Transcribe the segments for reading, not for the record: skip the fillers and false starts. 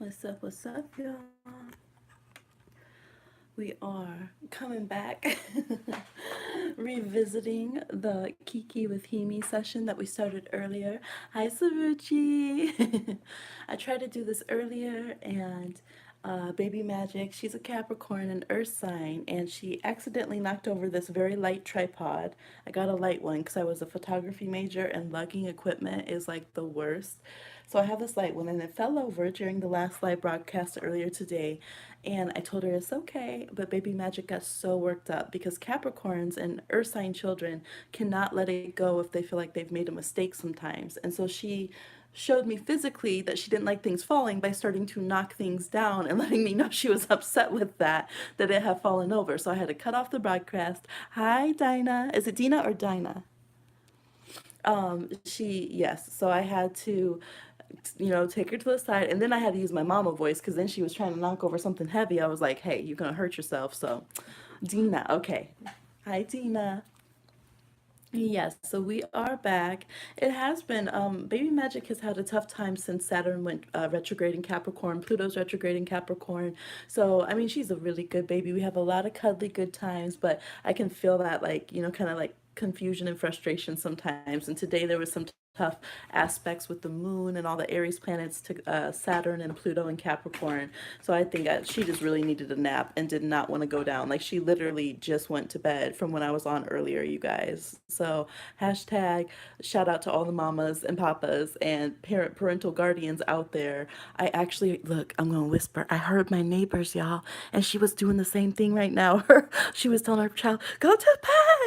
What's up, y'all? We are coming back, revisiting the Kiki with Hemi session that we started earlier. Hi, Saruchi! I tried to do this earlier, and Baby Magic, she's a Capricorn and Earth sign, and she accidentally knocked over this very light tripod. I got a light one because I was a photography major, and lugging equipment is like the worst. So I have this light one, and it fell over during the last live broadcast earlier today. And I told her it's okay, but Baby Magic got so worked up because Capricorns and Earth sign children cannot let it go if they feel like they've made a mistake sometimes. And so she showed me physically that she didn't like things falling by starting to knock things down and letting me know she was upset with that it had fallen over. So I had to cut off the broadcast. Hi, Dinah. Is it Dina or Dinah? Yes. So I had to, take her to the side, and then I had to use my mama voice because then she was trying to knock over something heavy. I was like, "Hey, you're gonna hurt yourself." So, Dina, okay. Hi, Dina. Yes, so we are back. It has been, Baby Magic has had a tough time since Saturn went retrograde in Capricorn, Pluto's retrograde in Capricorn. So, I mean, she's a really good baby. We have a lot of cuddly good times, but I can feel that, like, kind of like confusion and frustration sometimes. And today there was some tough aspects with the moon and all the Aries planets to Saturn and Pluto and Capricorn. So I think she just really needed a nap and did not want to go down. Like she literally just went to bed from when I was on earlier, you guys. So hashtag shout out to all the mamas and papas and parental guardians out there. I actually look, I'm gonna whisper. I heard my neighbors, y'all, and she was doing the same thing right now. She was telling her child, go to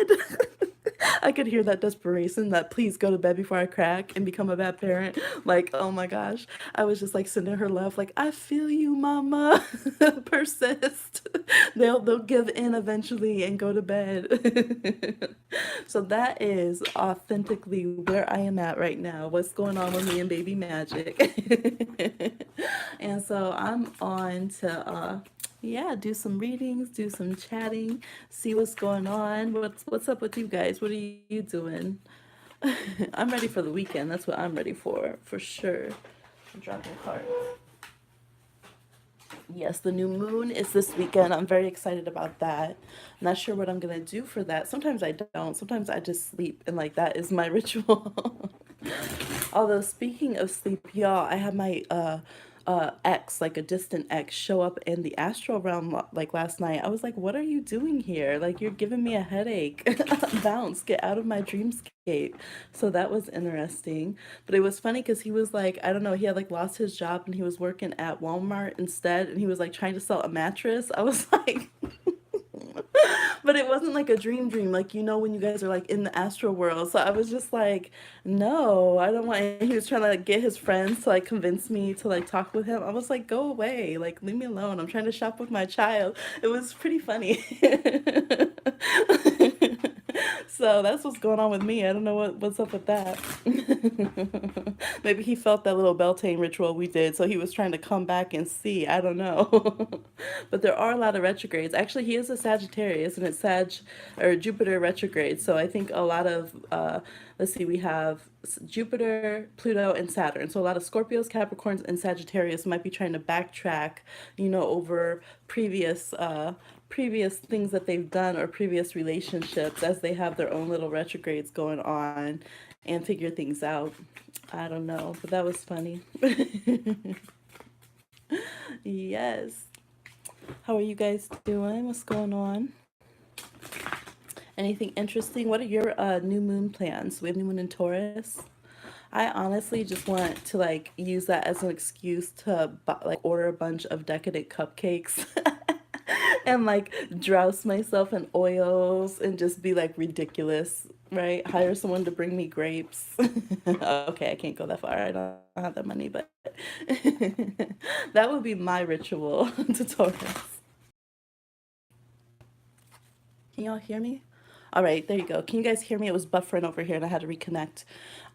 bed. I could hear that desperation, that please go to bed before I crack and become a bad parent. Like, oh my gosh. I was just like sending her love, like, I feel you, mama. Persist. They'll give in eventually and go to bed. So that is authentically where I am at right now. What's going on with me and Baby Magic? And so I'm on to yeah, do some readings, do some chatting, see what's going on. What's up with you guys? What are you doing? I'm ready for the weekend. That's what I'm ready for sure. I'm dropping cards. Yes, the new moon is this weekend. I'm very excited about that. Not sure what I'm gonna do for that. Sometimes I don't. Sometimes I just sleep, and like that is my ritual. Although speaking of sleep, y'all, I had my ex, like a distant ex, show up in the astral realm like last night. I was like, "What are you doing here? Like you're giving me a headache. Bounce, get out of my dreamscape." So that was interesting. But it was funny because he was like, I don't know, he had like lost his job and he was working at Walmart instead, and he was like trying to sell a mattress. I was like, but it wasn't like a dream, like when you guys are like in the astral world. So I was just like, no, I don't want. And he was trying to like get his friends to like convince me to like talk with him. I was like, go away, like leave me alone. I'm trying to shop with my child. It was pretty funny. So that's what's going on with me. I don't know what's up with that. Maybe he felt that little Beltane ritual we did, so he was trying to come back and see. I don't know. But there are a lot of retrogrades. Actually, he is a Sagittarius, and it's Sag or Jupiter retrograde. So I think a lot of let's see, we have Jupiter, Pluto, and Saturn. So a lot of Scorpios, Capricorns, and Sagittarius might be trying to backtrack, over previous things that they've done or previous relationships as they have their own little retrogrades going on and figure things out. I don't know, but that was funny. Yes. How are you guys doing? What's going on? Anything interesting? What are your new moon plans? We have new moon in Taurus. I honestly just want to like use that as an excuse to like order a bunch of decadent cupcakes and like douse myself in oils and just be like ridiculous, right? Hire someone to bring me grapes. Okay, I can't go that far. I don't have that money, but that would be my ritual to Taurus. Can y'all hear me? All right, there you go. Can you guys hear me? It was buffering over here and I had to reconnect.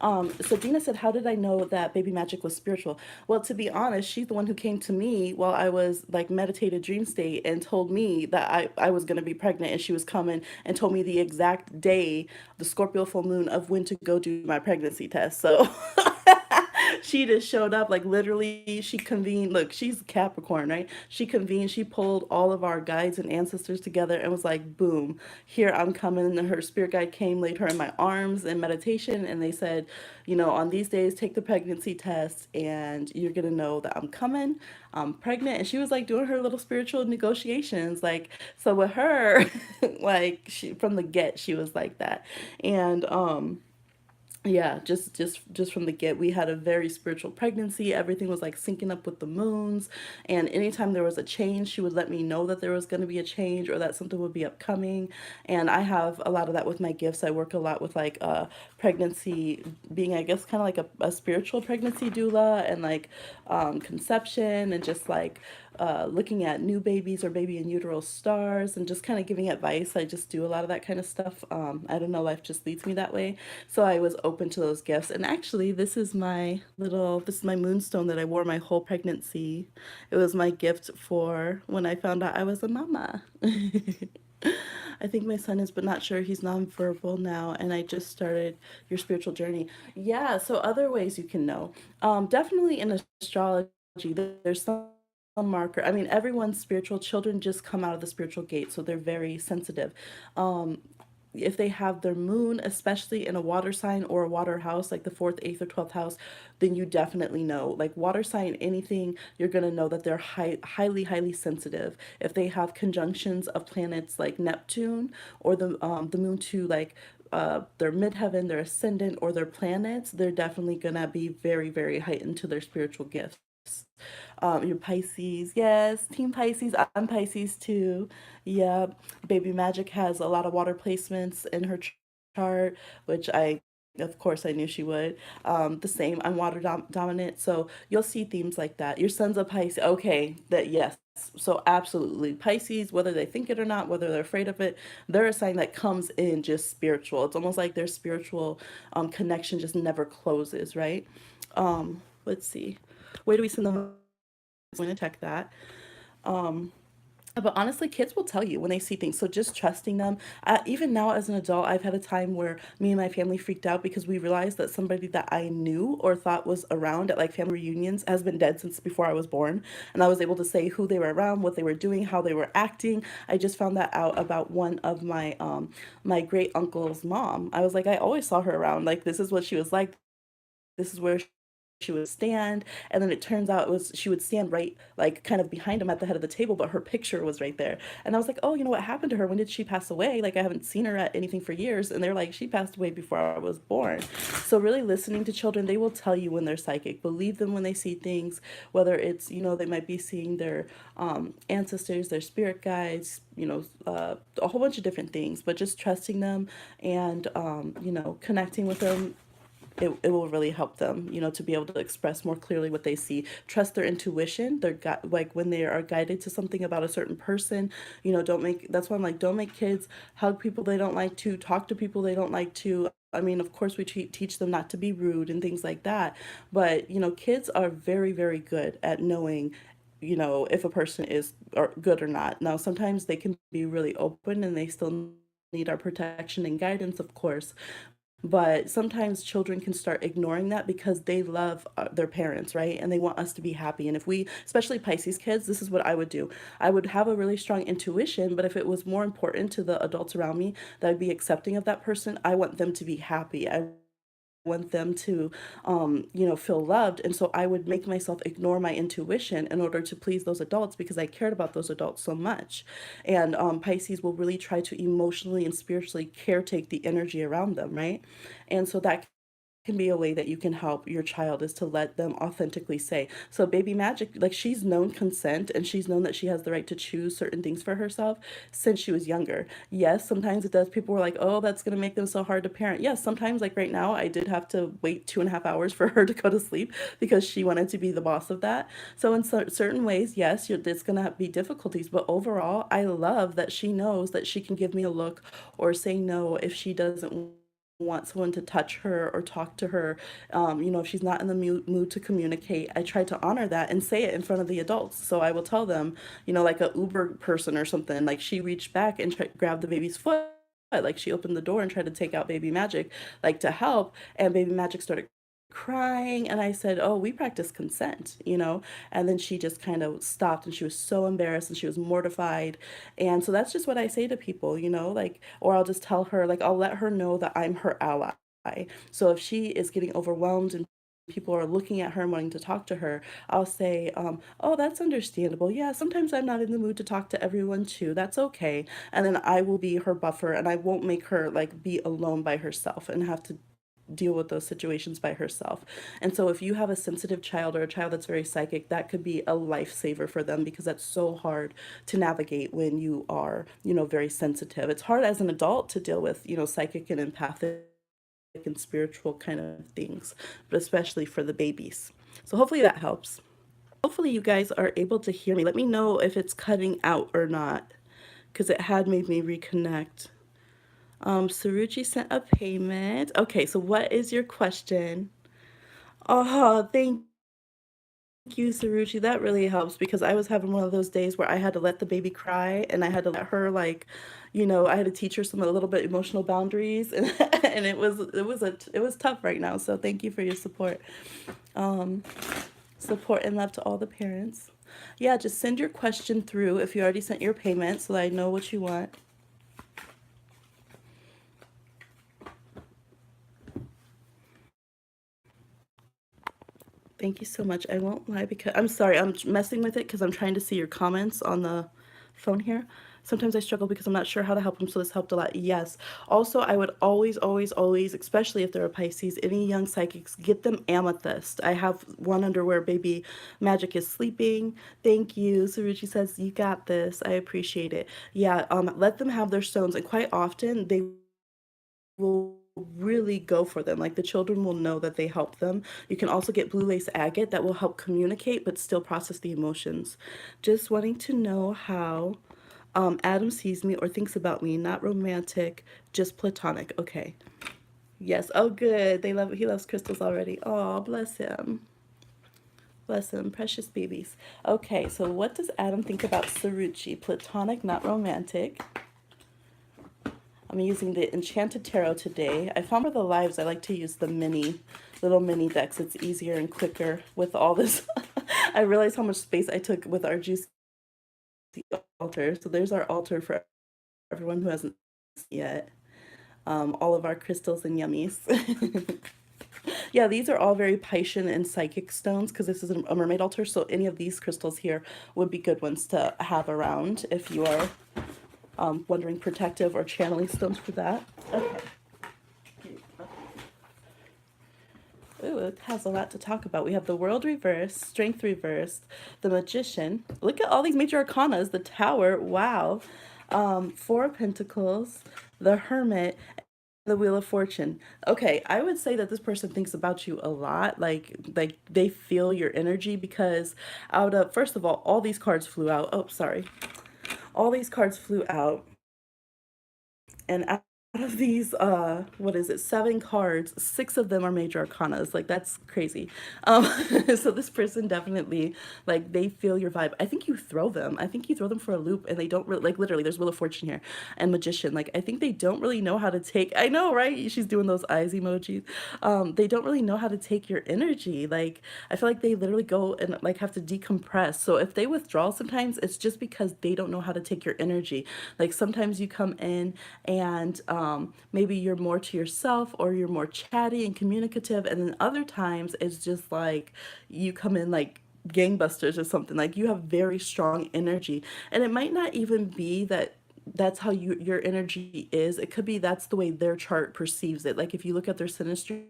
So Dina said, how did I know that Baby Magic was spiritual? Well, to be honest, she's the one who came to me while I was like meditated dream state and told me that I was going to be pregnant, and she was coming and told me the exact day, the Scorpio full moon, of when to go do my pregnancy test. So She just showed up, like literally she convened, look, she's Capricorn, right? She convened, she pulled all of our guides and ancestors together and was like, boom, here I'm coming. And her spirit guide came, laid her in my arms in meditation, and they said, on these days, take the pregnancy test and you're gonna know that I'm coming. I'm pregnant. And she was like doing her little spiritual negotiations. Like, so with her, like she from the get, she was like that. And yeah, just from the get, we had a very spiritual pregnancy. Everything was like syncing up with the moons, and anytime there was a change, she would let me know that there was going to be a change or that something would be upcoming. And I have a lot of that with my gifts. I work a lot with like pregnancy, being I guess kind of like a spiritual pregnancy doula, and like conception, and just like looking at new babies or baby in utero stars, and just kind of giving advice. I just do a lot of that kind of stuff. I don't know, life just leads me that way. So I was open to those gifts. And actually, this is my moonstone that I wore my whole pregnancy. It was my gift for when I found out I was a mama. I think my son is, but not sure. He's nonverbal now, and I just started your spiritual journey. Yeah, so other ways you can know. Definitely in astrology, there's some marker. I mean, everyone's spiritual. Children just come out of the spiritual gate, so they're very sensitive. Um, if they have their moon, especially in a water sign or a water house, like the fourth, eighth, or 12th house, then you definitely know. Like water sign, anything, you're going to know that they're highly, highly sensitive. If they have conjunctions of planets like Neptune or the moon to like their midheaven, their ascendant, or their planets, they're definitely going to be very, very heightened to their spiritual gifts. Your Pisces, yes, Team Pisces. I'm Pisces too. Yep. Baby Magic has a lot of water placements in her chart, which of course, I knew she would. The same, I'm water dominant, so you'll see themes like that. Your son's a Pisces. Okay, that yes. So absolutely, Pisces, whether they think it or not, whether they're afraid of it, they're a sign that comes in just spiritual. It's almost like their spiritual connection just never closes, right? Let's see. Where do we send them? I'm going to check that. Um, but honestly, kids will tell you when they see things. So just trusting them. Even now, as an adult, I've had a time where me and my family freaked out because we realized that somebody that I knew or thought was around at like family reunions has been dead since before I was born. And I was able to say who they were around, what they were doing, how they were acting. I just found that out about one of my great uncle's mom. I was like, I always saw her around. Like this is what she was like. This is where she would stand, and then it turns out it was she would stand right like kind of behind him at the head of the table, but her picture was right there. And I was like, oh, what happened to her? When did she pass away? Like I haven't seen her at anything for years. And they're like, she passed away before I was born. So really listening to children, they will tell you when they're psychic. Believe them when they see things, whether it's they might be seeing their ancestors, their spirit guides, a whole bunch of different things, but just trusting them and connecting with them, it will really help them, to be able to express more clearly what they see. Trust their intuition. Like when they are guided to something about a certain person, don't make, that's why I'm like, don't make kids hug people they don't like to, talk to people they don't like to. I mean, of course, we teach them not to be rude and things like that. But, kids are very, very good at knowing, if a person is or good or not. Now, sometimes they can be really open and they still need our protection and guidance, of course. But sometimes children can start ignoring that because they love their parents, right? And they want us to be happy. And if we, especially Pisces kids, this is what I would do. I would have a really strong intuition, but if it was more important to the adults around me that I'd be accepting of that person, I want them to be happy. I want them to feel loved, and so I would make myself ignore my intuition in order to please those adults because I cared about those adults so much. And Pisces will really try to emotionally and spiritually caretake the energy around them, right? And so that can be a way that you can help your child is to let them authentically say. So baby magic, like she's known consent and she's known that she has the right to choose certain things for herself since she was younger. Yes, sometimes it does. People were like, oh, that's going to make them so hard to parent. Yes, sometimes like right now I did have to wait 2.5 hours for her to go to sleep because she wanted to be the boss of that. So in certain ways, yes, there's going to be difficulties, but overall I love that she knows that she can give me a look or say no if she doesn't want someone to touch her or talk to her. If she's not in the mood to communicate, I try to honor that and say it in front of the adults. So I will tell them, like a Uber person or something, like she reached back and grabbed the baby's foot. Like she opened the door and tried to take out baby magic, like to help, and baby magic started crying, and I said, "Oh, we practice consent, you know?" And then she just kind of stopped, and she was so embarrassed and she was mortified. And so that's just what I say to people, you know, like, or I'll just tell her, like, I'll let her know that I'm her ally. So if she is getting overwhelmed and people are looking at her and wanting to talk to her, I'll say, "Oh, that's understandable. Yeah, sometimes I'm not in the mood to talk to everyone too. That's okay." And then I will be her buffer, and I won't make her like be alone by herself and have to deal with those situations by herself. And so if you have a sensitive child or a child that's very psychic, that could be a lifesaver for them, because that's so hard to navigate when you are, you know, very sensitive. It's hard as an adult to deal with, you know, psychic and empathic and spiritual kind of things, but especially for the babies. So hopefully that helps. Hopefully you guys are able to hear me. Let me know if it's cutting out or not, because it had made me reconnect. Saruchi sent a payment. Okay, so what is your question? Oh, thank you, Saruchi. That really helps, because I was having one of those days where I had to let the baby cry, and I had to let her, like, you know, I had to teach her some a little bit emotional boundaries, and and it was tough right now. So thank you for your support. Um, Support and love to all the parents. Yeah, just send your question through if you already sent your payment so that I know what you want. Thank you so much. I won't lie, because I'm sorry, I'm messing with it because I'm trying to see your comments on the phone here. Sometimes I struggle because I'm not sure how to help them, so this helped a lot. Yes. Also, I would always, always, always, especially if they're a Pisces, any young psychics, get them amethyst. I have one under where baby Magic is sleeping. Thank you. Saruchi says, "You got this." I appreciate it. Yeah, let them have their stones, and quite often they will really go for them. Like, the children will know that they help them. You can also get blue lace agate that will help communicate but still process the emotions. Just wanting to know how Adam sees me or thinks about me, not romantic, just platonic. Okay. Yes. Oh, good. He loves crystals already. Oh, bless him. Bless him. Precious babies. Okay, so what does Adam think about Saruchi? Platonic, not romantic. I'm using the Enchanted Tarot today. I found for the lives I like to use the little mini decks. It's easier and quicker with all this. I realized how much space I took with our juicy altar. So there's our altar for everyone who hasn't seen yet. All of our crystals and yummies. Yeah, these are all very Piscean and psychic stones, because this is a mermaid altar. So any of these crystals here would be good ones to have around if you are wondering protective or channeling stones for that. Okay. Ooh, it has a lot to talk about. We have the World reversed, Strength reversed, the Magician. Look at all these major arcanas. The Tower, wow. Four of Pentacles, the Hermit, the Wheel of Fortune. Okay, I would say that this person thinks about you a lot. Like they feel your energy, because out of, first of all these cards flew out. Oh, sorry. All these cards flew out. And out of these, what is it, 7 cards, 6 of them are major arcanas. Like, that's crazy. Um, so this person definitely, like, they feel your vibe. I think you throw them. I think you throw them for a loop, and they don't really, like, literally, there's Wheel of Fortune here and Magician. Like, I think they don't really know how to take, I know, right? She's doing those eyes emojis. They don't really know how to take your energy. Like, I feel like they literally go and, like, have to decompress. So if they withdraw sometimes, it's just because they don't know how to take your energy. Like, sometimes you come in and maybe you're more to yourself, or you're more chatty and communicative, and then other times it's just like you come in like gangbusters or something. Like, you have very strong energy, and it might not even be that that's how your energy is. It could be that's the way their chart perceives it. Like, if you look at their synastry,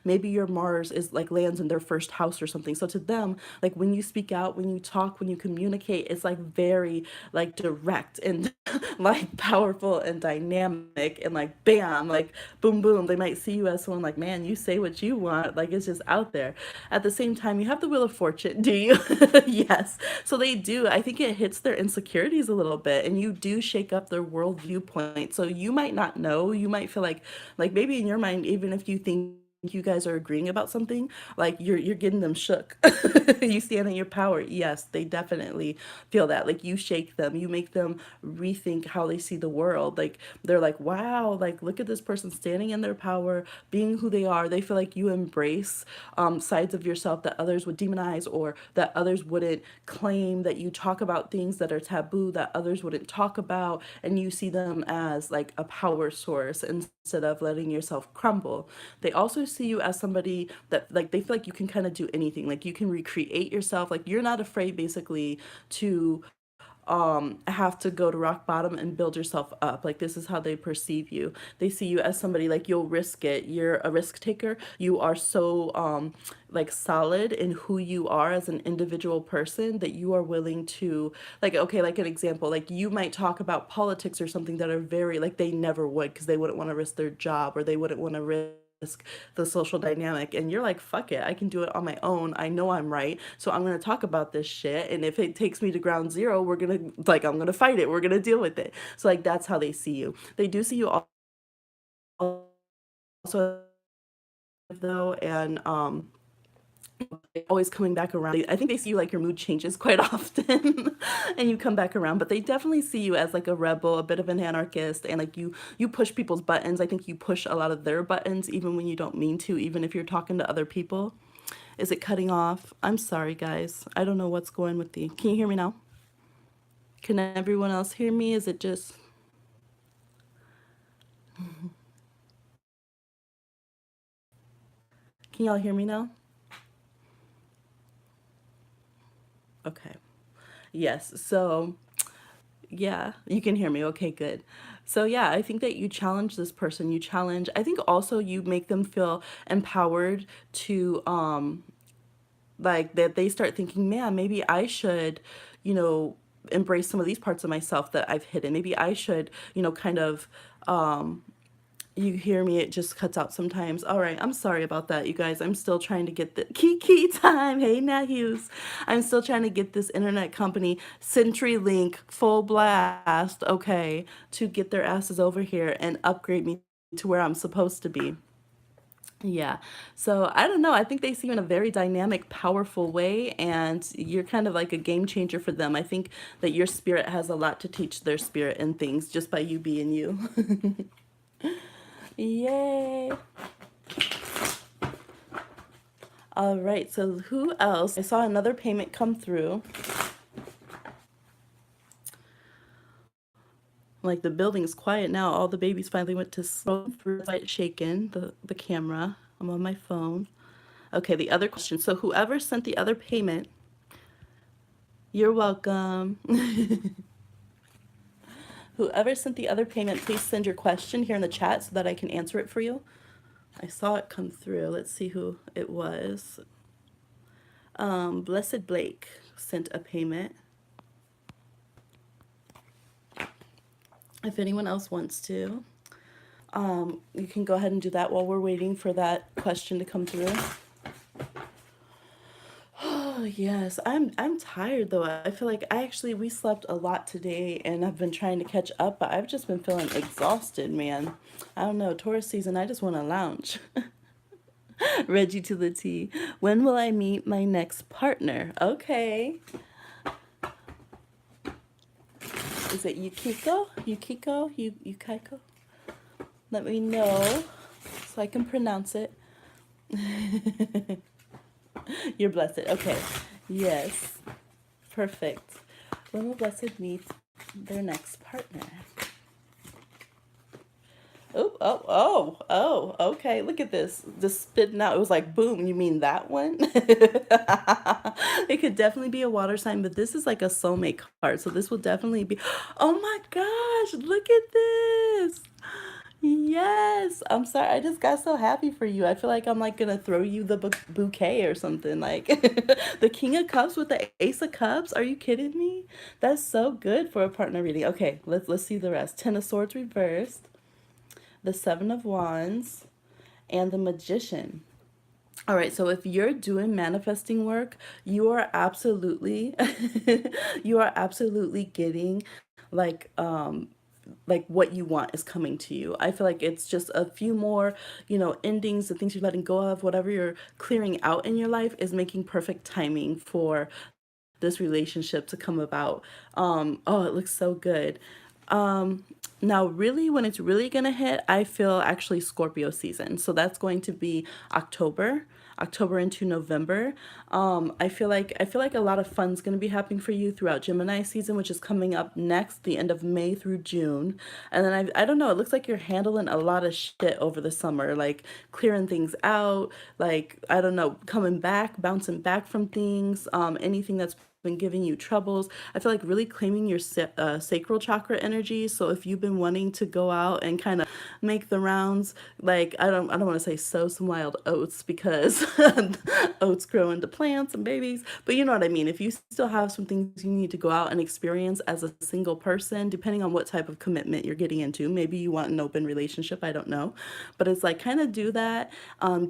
maybe your Mars is like lands in their first house or something. So to them, like, when you speak out, when you talk, when you communicate, it's like very like direct and like powerful and dynamic, and like bam, like boom boom. They might see you as someone like, man, you say what you want, like it's just out there. At the same time, you have the Wheel of Fortune. Do you? Yes. So they do. I think it hits their insecurities a little bit, and you do shake up their world viewpoint. So you might not know. You might feel like maybe in your mind, even if you think you guys are agreeing about something, like you're getting them shook. You stand in your power. Yes, they definitely feel that. Like you shake them, you make them rethink how they see the world. Like they're like, wow, like look at this person standing in their power, being who they are. They feel like you embrace sides of yourself that others would demonize or that others wouldn't claim, that you talk about things that are taboo that others wouldn't talk about, and you see them as like a power source instead of letting yourself crumble. They also see you as somebody that like they feel like you can kind of do anything. Like you can recreate yourself. Like you're not afraid basically to have to go to rock bottom and build yourself up. Like this is how they perceive you. They see you as somebody like you'll risk it. You're a risk taker. You are so like solid in who you are as an individual person that you are willing to, like, okay, like an example, like you might talk about politics or something that are very like they never would because they wouldn't want to risk their job or they wouldn't want to risk the social dynamic, and you're like, fuck it, I can do it on my own. I know I'm right, so I'm going to talk about this shit, and if it takes me to ground zero, we're going to like I'm going to fight it, we're going to deal with it. So like that's how they see you. They do see you also though, and always coming back around. I think they see you like your mood changes quite often and you come back around, but they definitely see you as like a rebel, a bit of an anarchist, and like you push people's buttons. I think you push a lot of their buttons even when you don't mean to, even if you're talking to other people. Is it cutting off? I'm sorry guys. I don't know what's going with the. Can you hear me now? Can everyone else hear me? Is it just Can y'all hear me now? Okay. Yes. So yeah, you can hear me. Okay, good. So yeah, I think that you challenge this person. You challenge, I think also you make them feel empowered to like that they start thinking, man, maybe I should, you know, embrace some of these parts of myself that I've hidden. Maybe I should, kind of you hear me, it just cuts out sometimes. All right, I'm sorry about that, you guys. I'm still trying to get the Kiki time. Hey, Nat Hughes. I'm still trying to get this internet company, CenturyLink, full blast, okay, to get their asses over here and upgrade me to where I'm supposed to be. Yeah. So I don't know. I think they see you in a very dynamic, powerful way, and you're kind of like a game changer for them. I think that your spirit has a lot to teach their spirit and things just by you being you. Yay. All right, so who else? I saw another payment come through. Like the building's quiet now. All the babies finally went to sleep. Light shaken, the camera. I'm on my phone. Okay, the other question. So whoever sent the other payment, you're welcome. Whoever sent the other payment, please send your question here in the chat so that I can answer it for you. I saw it come through. Let's see who it was. Blessed Blake sent a payment. If anyone else wants to, you can go ahead and do that while we're waiting for that question to come through. Oh yes, I'm tired though. I feel like we slept a lot today and I've been trying to catch up, but I've just been feeling exhausted, man. I don't know, Taurus season, I just want to lounge. Reggie to the T. When will I meet my next partner? Okay. Is it Yukiko? Yukiko? Yukiko? Let me know so I can pronounce it. You're blessed. Okay. Yes. Perfect. When will blessed meet their next partner? Oh, okay. Look at this. Just spitting out. It was like, boom, you mean that one? It could definitely be a water sign, but this is like a soulmate card. So this will definitely be, oh my gosh, look at this. Yes. I'm sorry. I just got so happy for you. I feel like I'm like gonna throw you the bouquet or something. Like the King of Cups with the Ace of Cups. Are you kidding me? That's so good for a partner reading. Okay, let's see the rest. Ten of Swords reversed, the Seven of Wands, and the Magician. All right, so if you're doing manifesting work, you are absolutely you are absolutely getting like like what you want is coming to you. I feel like it's just a few more, endings, the things you're letting go of, whatever you're clearing out in your life is making perfect timing for this relationship to come about. Oh, it looks so good. Um, Now, really, when it's really gonna hit, I feel actually Scorpio season. So that's going to be October into November. I feel like a lot of fun's gonna be happening for you throughout Gemini season, which is coming up next, the end of May through June. And then I don't know, it looks like you're handling a lot of shit over the summer, like clearing things out, like I don't know, coming back, bouncing back from things, anything that's been giving you troubles. I feel like really claiming your sacral chakra energy. So if you've been wanting to go out and kind of make the rounds, like I don't want to say sow some wild oats because oats grow into plants and babies, but you know what I mean. If you still have some things you need to go out and experience as a single person, depending on what type of commitment you're getting into, maybe you want an open relationship, I don't know, but it's like kind of do that.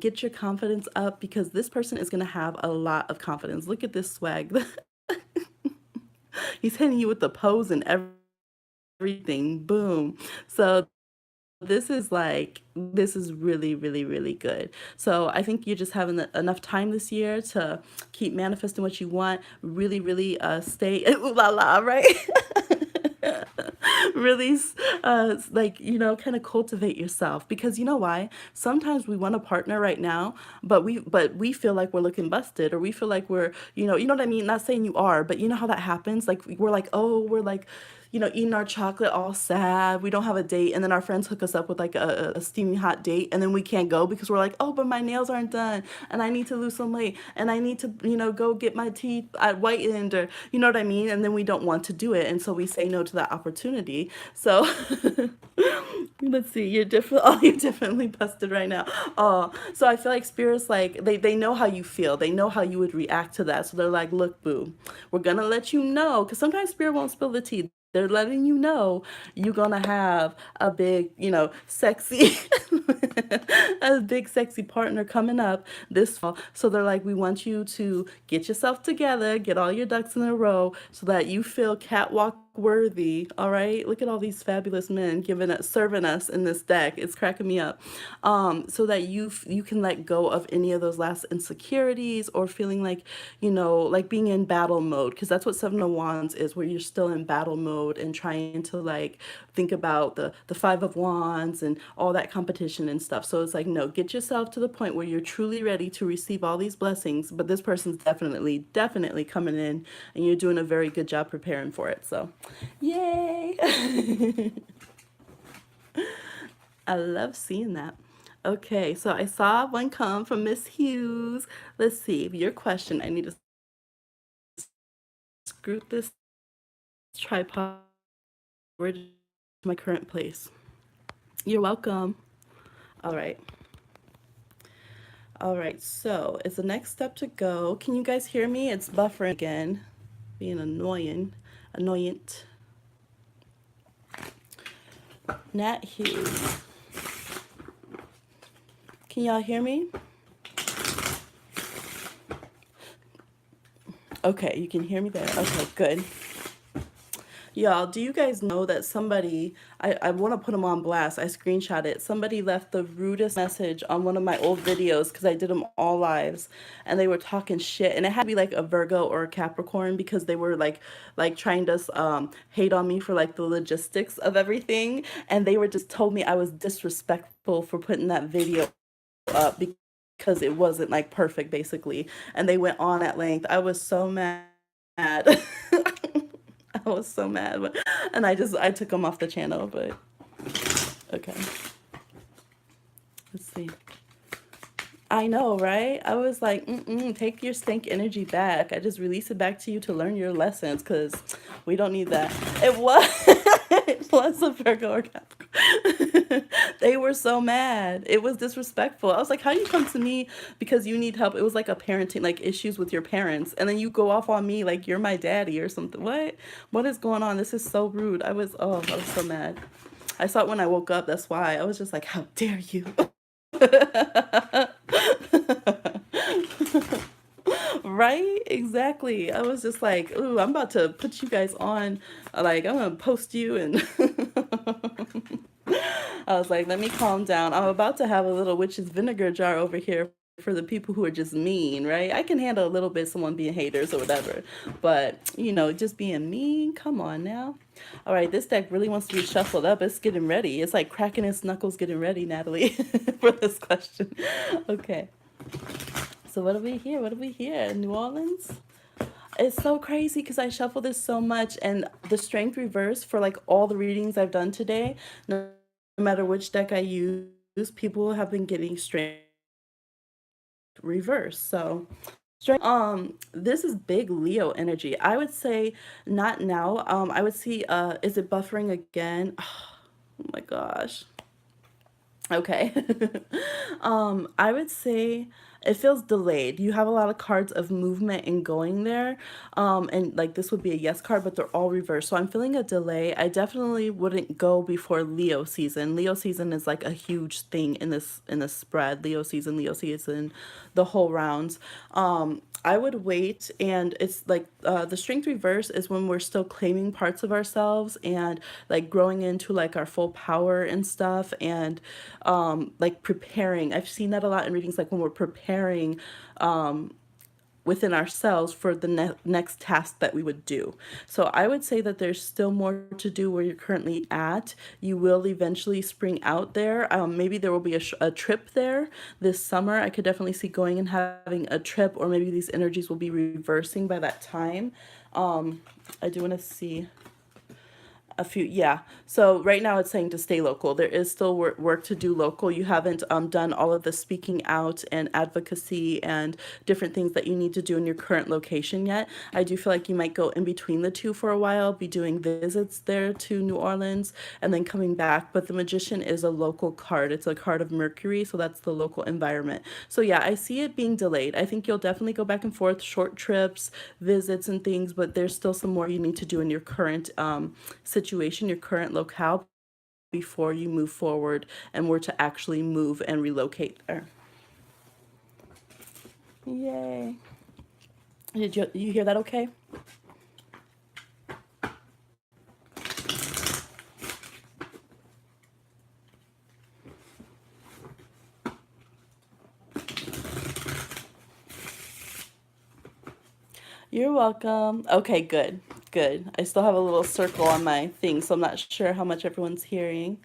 Get your confidence up because this person is going to have a lot of confidence. Look at this swag. He's hitting you with the pose and everything. Boom. So this is really, really, really good. So I think you're just having enough time this year to keep manifesting what you want. Really, really stay ooh la la, right? Really like kind of cultivate yourself because you know why sometimes we want a partner right now but we feel like we're looking busted or we feel like we're you know what I mean, not saying you are, but you know how that happens, like we're like, oh, we're like eating our chocolate all sad. We don't have a date. And then our friends hook us up with like a steamy hot date. And then we can't go because we're like, oh, but my nails aren't done. And I need to lose some weight. And I need to, go get my teeth whitened or, you know what I mean? And then we don't want to do it. And so we say no to that opportunity. So let's see, you're different. Oh, you're definitely busted right now. Oh, so I feel like spirits, like they know how you feel. They know how you would react to that. So they're like, look, boo, we're gonna let you know. Because sometimes spirit won't spill the tea. They're letting you know you're gonna have a big, sexy, a big sexy partner coming up this fall. So they're like, we want you to get yourself together, get all your ducks in a row, so that you feel catwalk worthy. All right, look at all these fabulous men giving it, serving us in this deck. It's cracking me up. So that you can let go of any of those last insecurities or feeling like like being in battle mode, because that's what Seven of Wands is, where you're still in battle mode and trying to like think about the Five of Wands and all that competition and stuff. So it's like, no, get yourself to the point where you're truly ready to receive all these blessings, but this person's definitely coming in and you're doing a very good job preparing for it. So yay. I love seeing that. Okay, so I saw one come from Miss Hughes. Let's see, your question. I need to scoot this tripod over to my current place. You're welcome. All right. All right, so it's the next step to go. Can you guys hear me? It's buffering again, being annoyant. Nat Hughes. Can y'all hear me? Okay, you can hear me there. Okay, good. Y'all, do you guys know that somebody, I want to put them on blast. I screenshot it. Somebody left the rudest message on one of my old videos because I did them all lives and they were talking shit. And it had to be like a Virgo or a Capricorn because they were like trying to hate on me for like the logistics of everything. And they were just told me I was disrespectful for putting that video up because it wasn't like perfect basically. And they went on at length. I was so mad. I was so mad, and I took them off the channel, but okay. Let's see. I know, right? I was like, take your stank energy back. I just release it back to you to learn your lessons, because we don't need that. It was, it was a Virgo or Capricorn. They were so mad. It was disrespectful. I was like, how do you come to me because you need help? It was like a parenting, like issues with your parents. And then you go off on me like you're my daddy or something. What? What is going on? This is so rude. I was so mad. I saw it when I woke up. That's why. I was just like, how dare you? Right? Exactly. I was just like, ooh, I'm about to put you guys on. Like, I'm gonna post you and I was like, let me calm down. I'm about to have a little witch's vinegar jar over here for the people who are just mean, right? I can handle a little bit someone being haters or whatever, but just being mean, come on now. All right, this deck really wants to be shuffled up. It's getting ready. It's like cracking its knuckles getting ready, Natalie, for this question. Okay. So what do we hear? What do we hear? New Orleans? It's so crazy because I shuffle this so much, and the strength reverse for like all the readings I've done today, no matter which deck I use, people have been getting strength reverse. So strength, this is big Leo energy. I would say not now. I would see is it buffering again? Oh my gosh. Okay. I would say it feels delayed. You have a lot of cards of movement and going there. And like this would be a yes card, but they're all reversed. So I'm feeling a delay. I definitely wouldn't go before Leo season. Leo season is like a huge thing in this spread. Leo season, the whole rounds. I would wait, and it's like the strength reverse is when we're still claiming parts of ourselves and like growing into like our full power and stuff, and like preparing. I've seen that a lot in readings, like when we're preparing within ourselves for the next task that we would do. So I would say that there's still more to do where you're currently at. You will eventually spring out there. Maybe there will be a trip there this summer. I could definitely see going and having a trip, or maybe these energies will be reversing by that time. I do want to see a few, yeah. So right now it's saying to stay local. There is still work to do local. You haven't done all of the speaking out and advocacy and different things that you need to do in your current location yet. I do feel like you might go in between the two for a while, be doing visits there to New Orleans and then coming back. But the Magician is a local card. It's a card of Mercury, so that's the local environment. So yeah, I see it being delayed. I think you'll definitely go back and forth, short trips, visits and things, but there's still some more you need to do in your current situation, your current locale, before you move forward and were to actually move and relocate there. Yay. Did you hear that okay? You're welcome. Okay, good. Good. I still have a little circle on my thing, so I'm not sure how much everyone's hearing.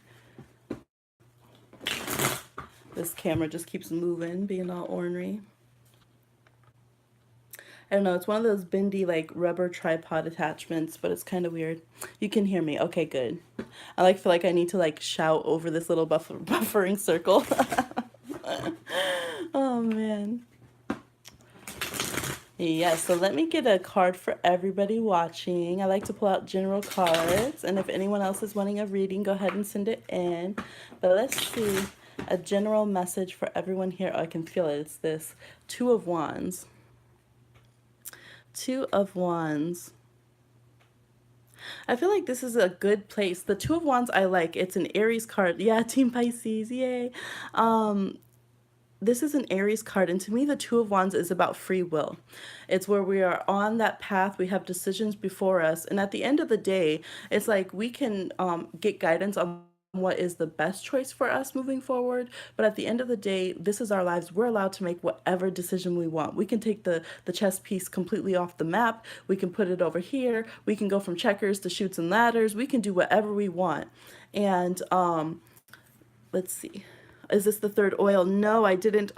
This camera just keeps moving, being all ornery. I don't know, it's one of those bendy like rubber tripod attachments, but it's kind of weird. You can hear me. Okay, good. I like feel like I need to like shout over this little buffering circle. Oh man. Yeah, so let me get a card for everybody watching. I like to pull out general cards, and if anyone else is wanting a reading, go ahead and send it in. But let's see a general message for everyone here. Oh, I can feel it. It's this Two of Wands. Two of Wands. I feel like this is a good place. The Two of Wands I like. It's an Aries card. Yeah, Team Pisces. Yay. This is an Aries card, and to me, the Two of Wands is about free will. It's where we are on that path, we have decisions before us, and at the end of the day, it's like we can get guidance on what is the best choice for us moving forward. But at the end of the day, this is our lives. We're allowed to make whatever decision we want. We can take the chess piece completely off the map. We can put it over here. We can go from checkers to shoots and ladders. We can do whatever we want. And let's see. Is this the third oil? No, I didn't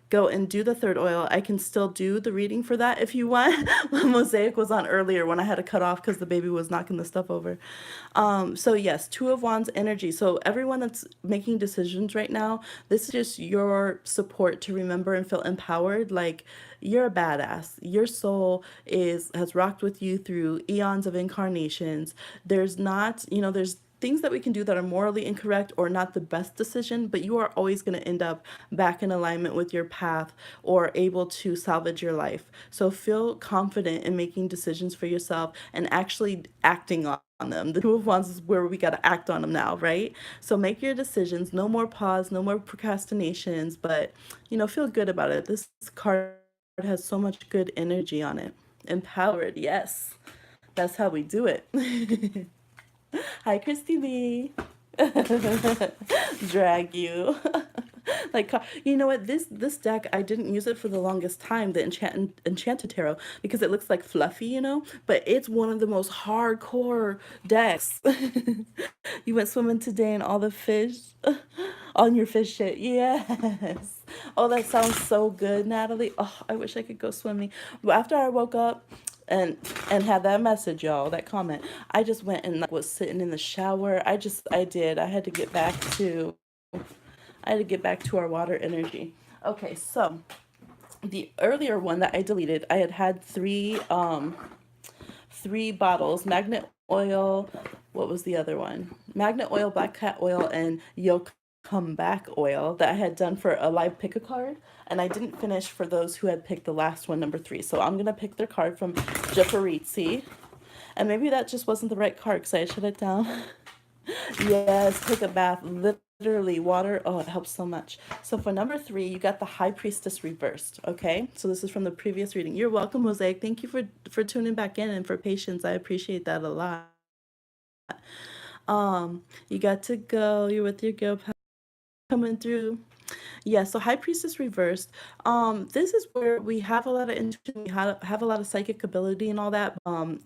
go and do the third oil. I can still do the reading for that if you want. Mosaic was on earlier when I had to cut off because the baby was knocking the stuff over. So yes, Two of Wands energy. So everyone that's making decisions right now, this is just your support to remember and feel empowered. Like you're a badass. Your soul has rocked with you through eons of incarnations. There's not, there's things that we can do that are morally incorrect or not the best decision, but you are always going to end up back in alignment with your path or able to salvage your life. So feel confident in making decisions for yourself and actually acting on them. The Two of Wands is where we got to act on them now, right? So make your decisions. No more pause, no more procrastinations, but feel good about it. This card has so much good energy on it. Empowered, yes. That's how we do it. Hi, Christy B. Drag you. Like, you know what? This deck, I didn't use it for the longest time, the Enchanted Tarot, because it looks like fluffy, you know. But it's one of the most hardcore decks. You went swimming today and all the fish on your fish shit. Yes. Oh, that sounds so good, Natalie. Oh, I wish I could go swimming. But after I woke up and had that message, y'all, that comment, I just went and like, was sitting in the shower. I had to get back to our water energy. Okay, so the earlier one that I deleted, I had three bottles, magnet oil. What was the other one? Magnet oil, black cat oil, and yolk come back oil that I had done for a live pick a card. And I didn't finish for those who had picked the last one, number 3. So I'm going to pick their card from Japaritsi. And maybe that just wasn't the right card because I shut it down. Yes, take a bath. Literally, water. Oh, it helps so much. So for number 3, you got the High Priestess reversed. Okay, so this is from the previous reading. You're welcome, Mosaic. Thank you for tuning back in and for patience. I appreciate that a lot. You got to go. You're with your girl coming through. Yeah, so High Priestess reversed. This is where we have a lot of intuition, we have a lot of psychic ability and all that.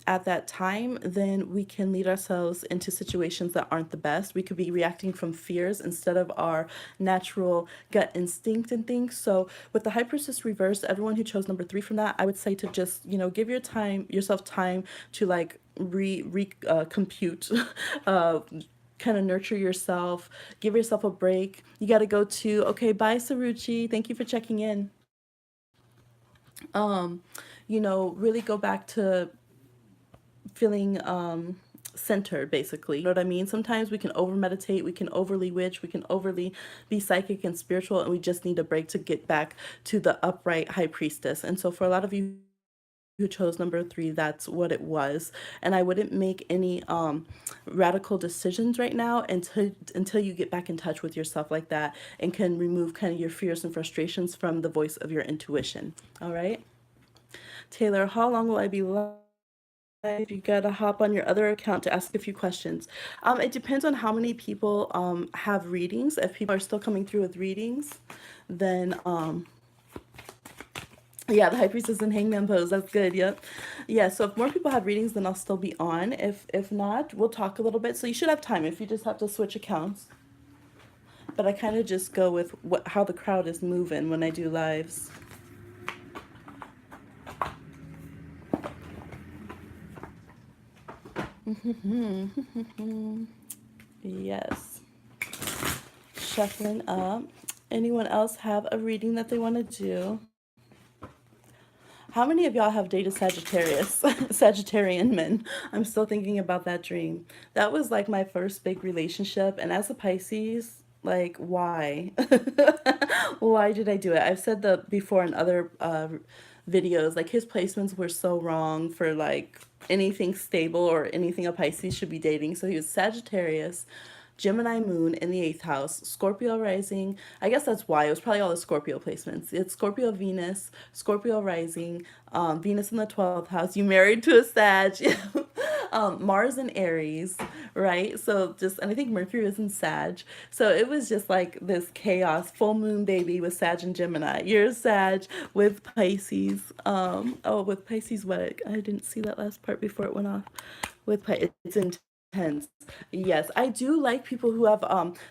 At that time, then we can lead ourselves into situations that aren't the best. We could be reacting from fears instead of our natural gut instinct and things. So with the High Priestess reversed, everyone who chose number 3 from that, I would say to just, give yourself time to like compute kind of nurture yourself, give yourself a break. You got to go to, okay, bye, Saruchi. Thank you for checking in. Um, really go back to feeling centered, basically. You know what I mean? Sometimes we can over meditate, we can overly witch, we can overly be psychic and spiritual, and we just need a break to get back to the upright high priestess. And so for a lot of you who chose number 3, that's what it was. And I wouldn't make any radical decisions right now until you get back in touch with yourself like that and can remove kind of your fears and frustrations from the voice of your intuition. All right, Taylor, how long will I be live? You gotta hop on your other account to ask a few questions. It depends on how many people have readings. If people are still coming through with readings, then yeah, the high priestess and hangman pose. That's good. Yep. Yeah. So if more people have readings, then I'll still be on. If not, we'll talk a little bit. So you should have time if you just have to switch accounts. But I kind of just go with how the crowd is moving when I do lives. Yes. Shuffling up. Anyone else have a reading that they want to do? How many of y'all have dated Sagittarius, Sagittarian men? I'm still thinking about that dream. That was like my first big relationship. And as a Pisces, like, why? Why did I do it? I've said that before in other videos. Like, his placements were so wrong for like anything stable or anything a Pisces should be dating. So he was Sagittarius, Gemini moon in the 8th house, Scorpio rising. I guess that's why. It was probably all the Scorpio placements. It's Scorpio Venus, Scorpio rising, Venus in the 12th house. You married to a Sag. Mars in Aries, right? So just, and I think Mercury was in Sag. So it was just like this chaos, full moon baby with Sag and Gemini. You're Sag with Pisces. With Pisces what? I didn't see that last part before it went off. With Pisces, it's intense. Yes, I do like people who have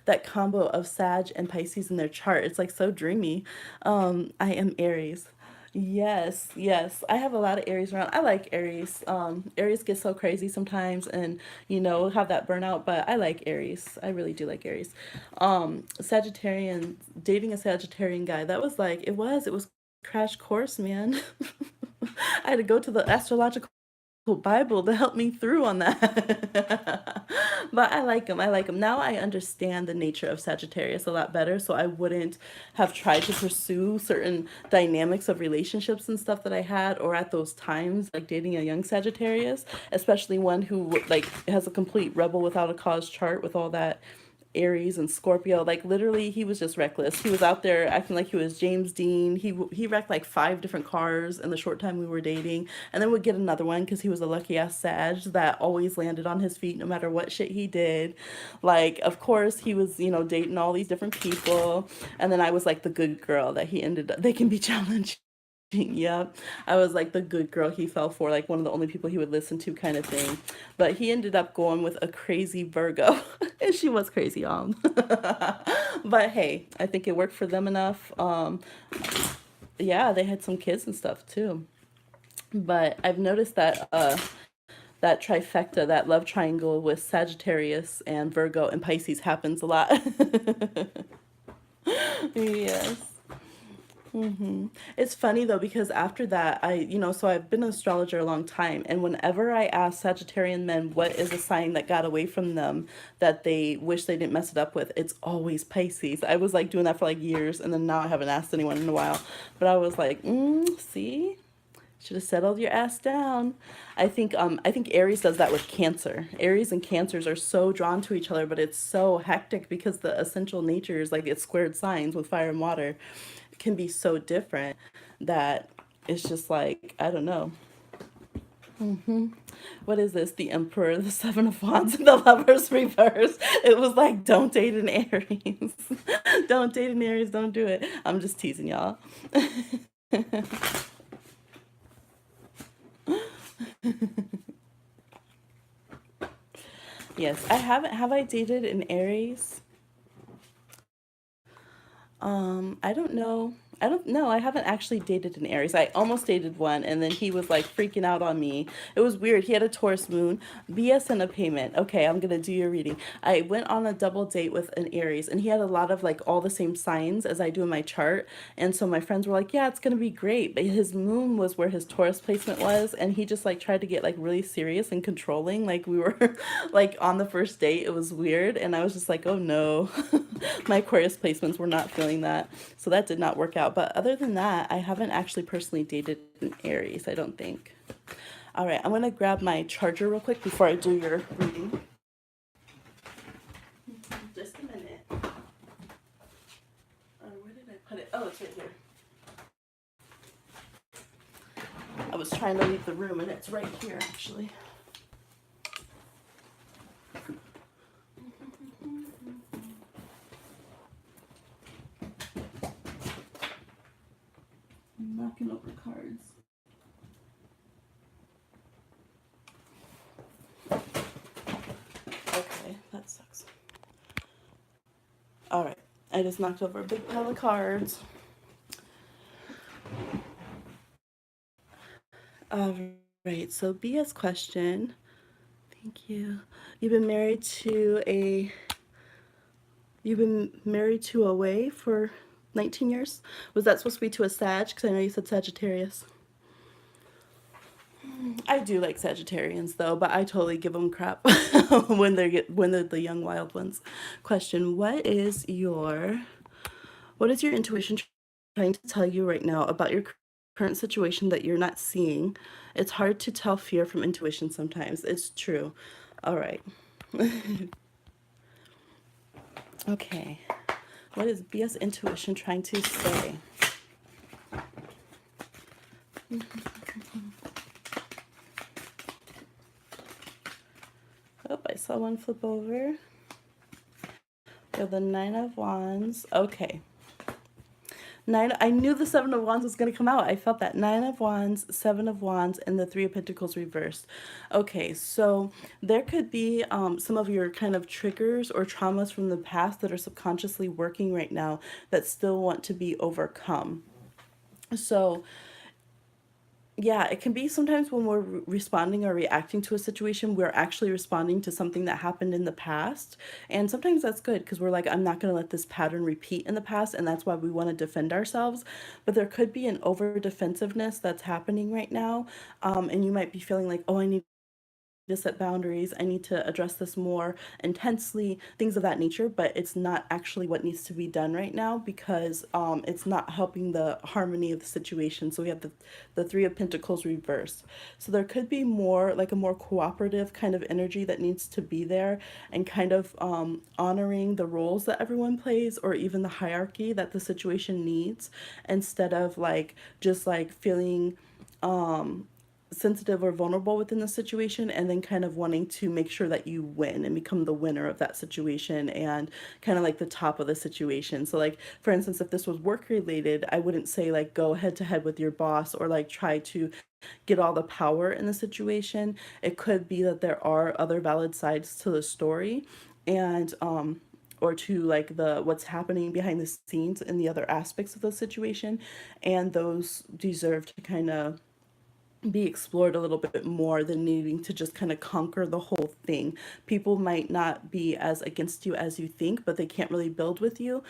that combo of Sag and Pisces in their chart. It's like so dreamy. I am Aries. Yes, yes. I have a lot of Aries around. I like Aries. Aries get so crazy sometimes and have that burnout, but I like Aries. I really do like Aries. Sagittarian, dating a Sagittarian guy, that was like it was crash course, man. I had to go to the astrological Bible to help me through on that. But I like him. I like him. Now I understand the nature of Sagittarius a lot better, so I wouldn't have tried to pursue certain dynamics of relationships and stuff that I had or at those times, like dating a young Sagittarius, especially one who like has a complete rebel without a cause chart with all that Aries and Scorpio. Like literally, he was just reckless. He was out there acting like he was James Dean. He wrecked like five different cars in the short time we were dating, and then would get another one because he was a lucky ass Sag that always landed on his feet no matter what shit he did. Like, of course, he was dating all these different people, and then I was like the good girl that he ended up. They can be challenged. Yep. I was like the good girl he fell for, like one of the only people he would listen to kind of thing. But he ended up going with a crazy Virgo. And she was crazy, But hey, I think it worked for them enough. Yeah, they had some kids and stuff too. But I've noticed that that trifecta, that love triangle with Sagittarius and Virgo and Pisces happens a lot. Yes. It's funny though because after that, so I've been an astrologer a long time, and whenever I ask Sagittarian men what is a sign that got away from them that they wish they didn't mess it up with, it's always Pisces. I was like doing that for like years, and then now I haven't asked anyone in a while, but I was like, see, should have settled your ass down. I think Aries does that with Cancer. Aries and Cancers are so drawn to each other, but it's so hectic because the essential natures, like it's squared signs with fire and water, can be so different that it's just like I don't know. What is this? The Emperor, the Seven of Wands, and the Lovers reverse. It was like, don't date an Aries. Don't date an Aries. Don't do it. I'm just teasing y'all. Yes, I haven't. Have I dated an Aries? I don't know. I don't know. I haven't actually dated an Aries. I almost dated one, and then he was like freaking out on me. It was weird. He had a Taurus moon, BS and a payment. Okay, I'm gonna do your reading. I went on a double date with an Aries, and he had a lot of like all the same signs as I do in my chart. And so my friends were like, "Yeah, it's gonna be great." But his moon was where his Taurus placement was, and he just like tried to get like really serious and controlling. Like we were like on the first date. It was weird, and I was just like, "Oh no." My Aquarius placements were not feeling that. So that did not work out. But other than that, I haven't actually personally dated an Aries, I don't think. All right, I'm going to grab my charger real quick before I do your reading. Just a minute. Where did I put it? Oh, it's right here. I was trying to leave the room and it's right here actually. I'm knocking over cards. Okay, that sucks. All right, I just knocked over a big pile of cards. All right, so BS question. Thank you. You've been married to a You've been married to a way for 19 years? Was that supposed to be to a Sag? Because I know you said Sagittarius. I do like Sagittarians though, but I totally give them crap when they're the young wild ones. Question: what is your intuition trying to tell you right now about your current situation that you're not seeing? It's hard to tell fear from intuition sometimes. It's true. All right. Okay. What is BS intuition trying to say? Oh, I saw one flip over. We have the Nine of Wands. Okay. I knew the Seven of Wands was going to come out. I felt that. Nine of Wands, Seven of Wands, and the Three of Pentacles reversed. Okay, so there could be some of your kind of triggers or traumas from the past that are subconsciously working right now that still want to be overcome. So yeah, it can be sometimes when we're responding or reacting to a situation, we're actually responding to something that happened in the past. And sometimes that's good because we're like, I'm not going to let this pattern repeat in the past. And that's why we want to defend ourselves. But there could be an over defensiveness that's happening right now. And you might be feeling like, oh, I need to set boundaries. I need to address this more intensely, things of that nature, but it's not actually what needs to be done right now because it's not helping the harmony of the situation. So we have the Three of Pentacles reversed. So there could be more, like a more cooperative kind of energy that needs to be there and kind of honoring the roles that everyone plays or even the hierarchy that the situation needs instead of like just like feeling sensitive or vulnerable within the situation and then kind of wanting to make sure that you win and become the winner of that situation and kind of like the top of the situation. So like for instance, if this was work related, I wouldn't say like go head to head with your boss or like try to get all the power in the situation. It could be that there are other valid sides to the story and or to like the what's happening behind the scenes in the other aspects of the situation, and those deserve to kind of be explored a little bit more than needing to just kind of conquer the whole thing. People might not be as against you as you think, but they can't really build with you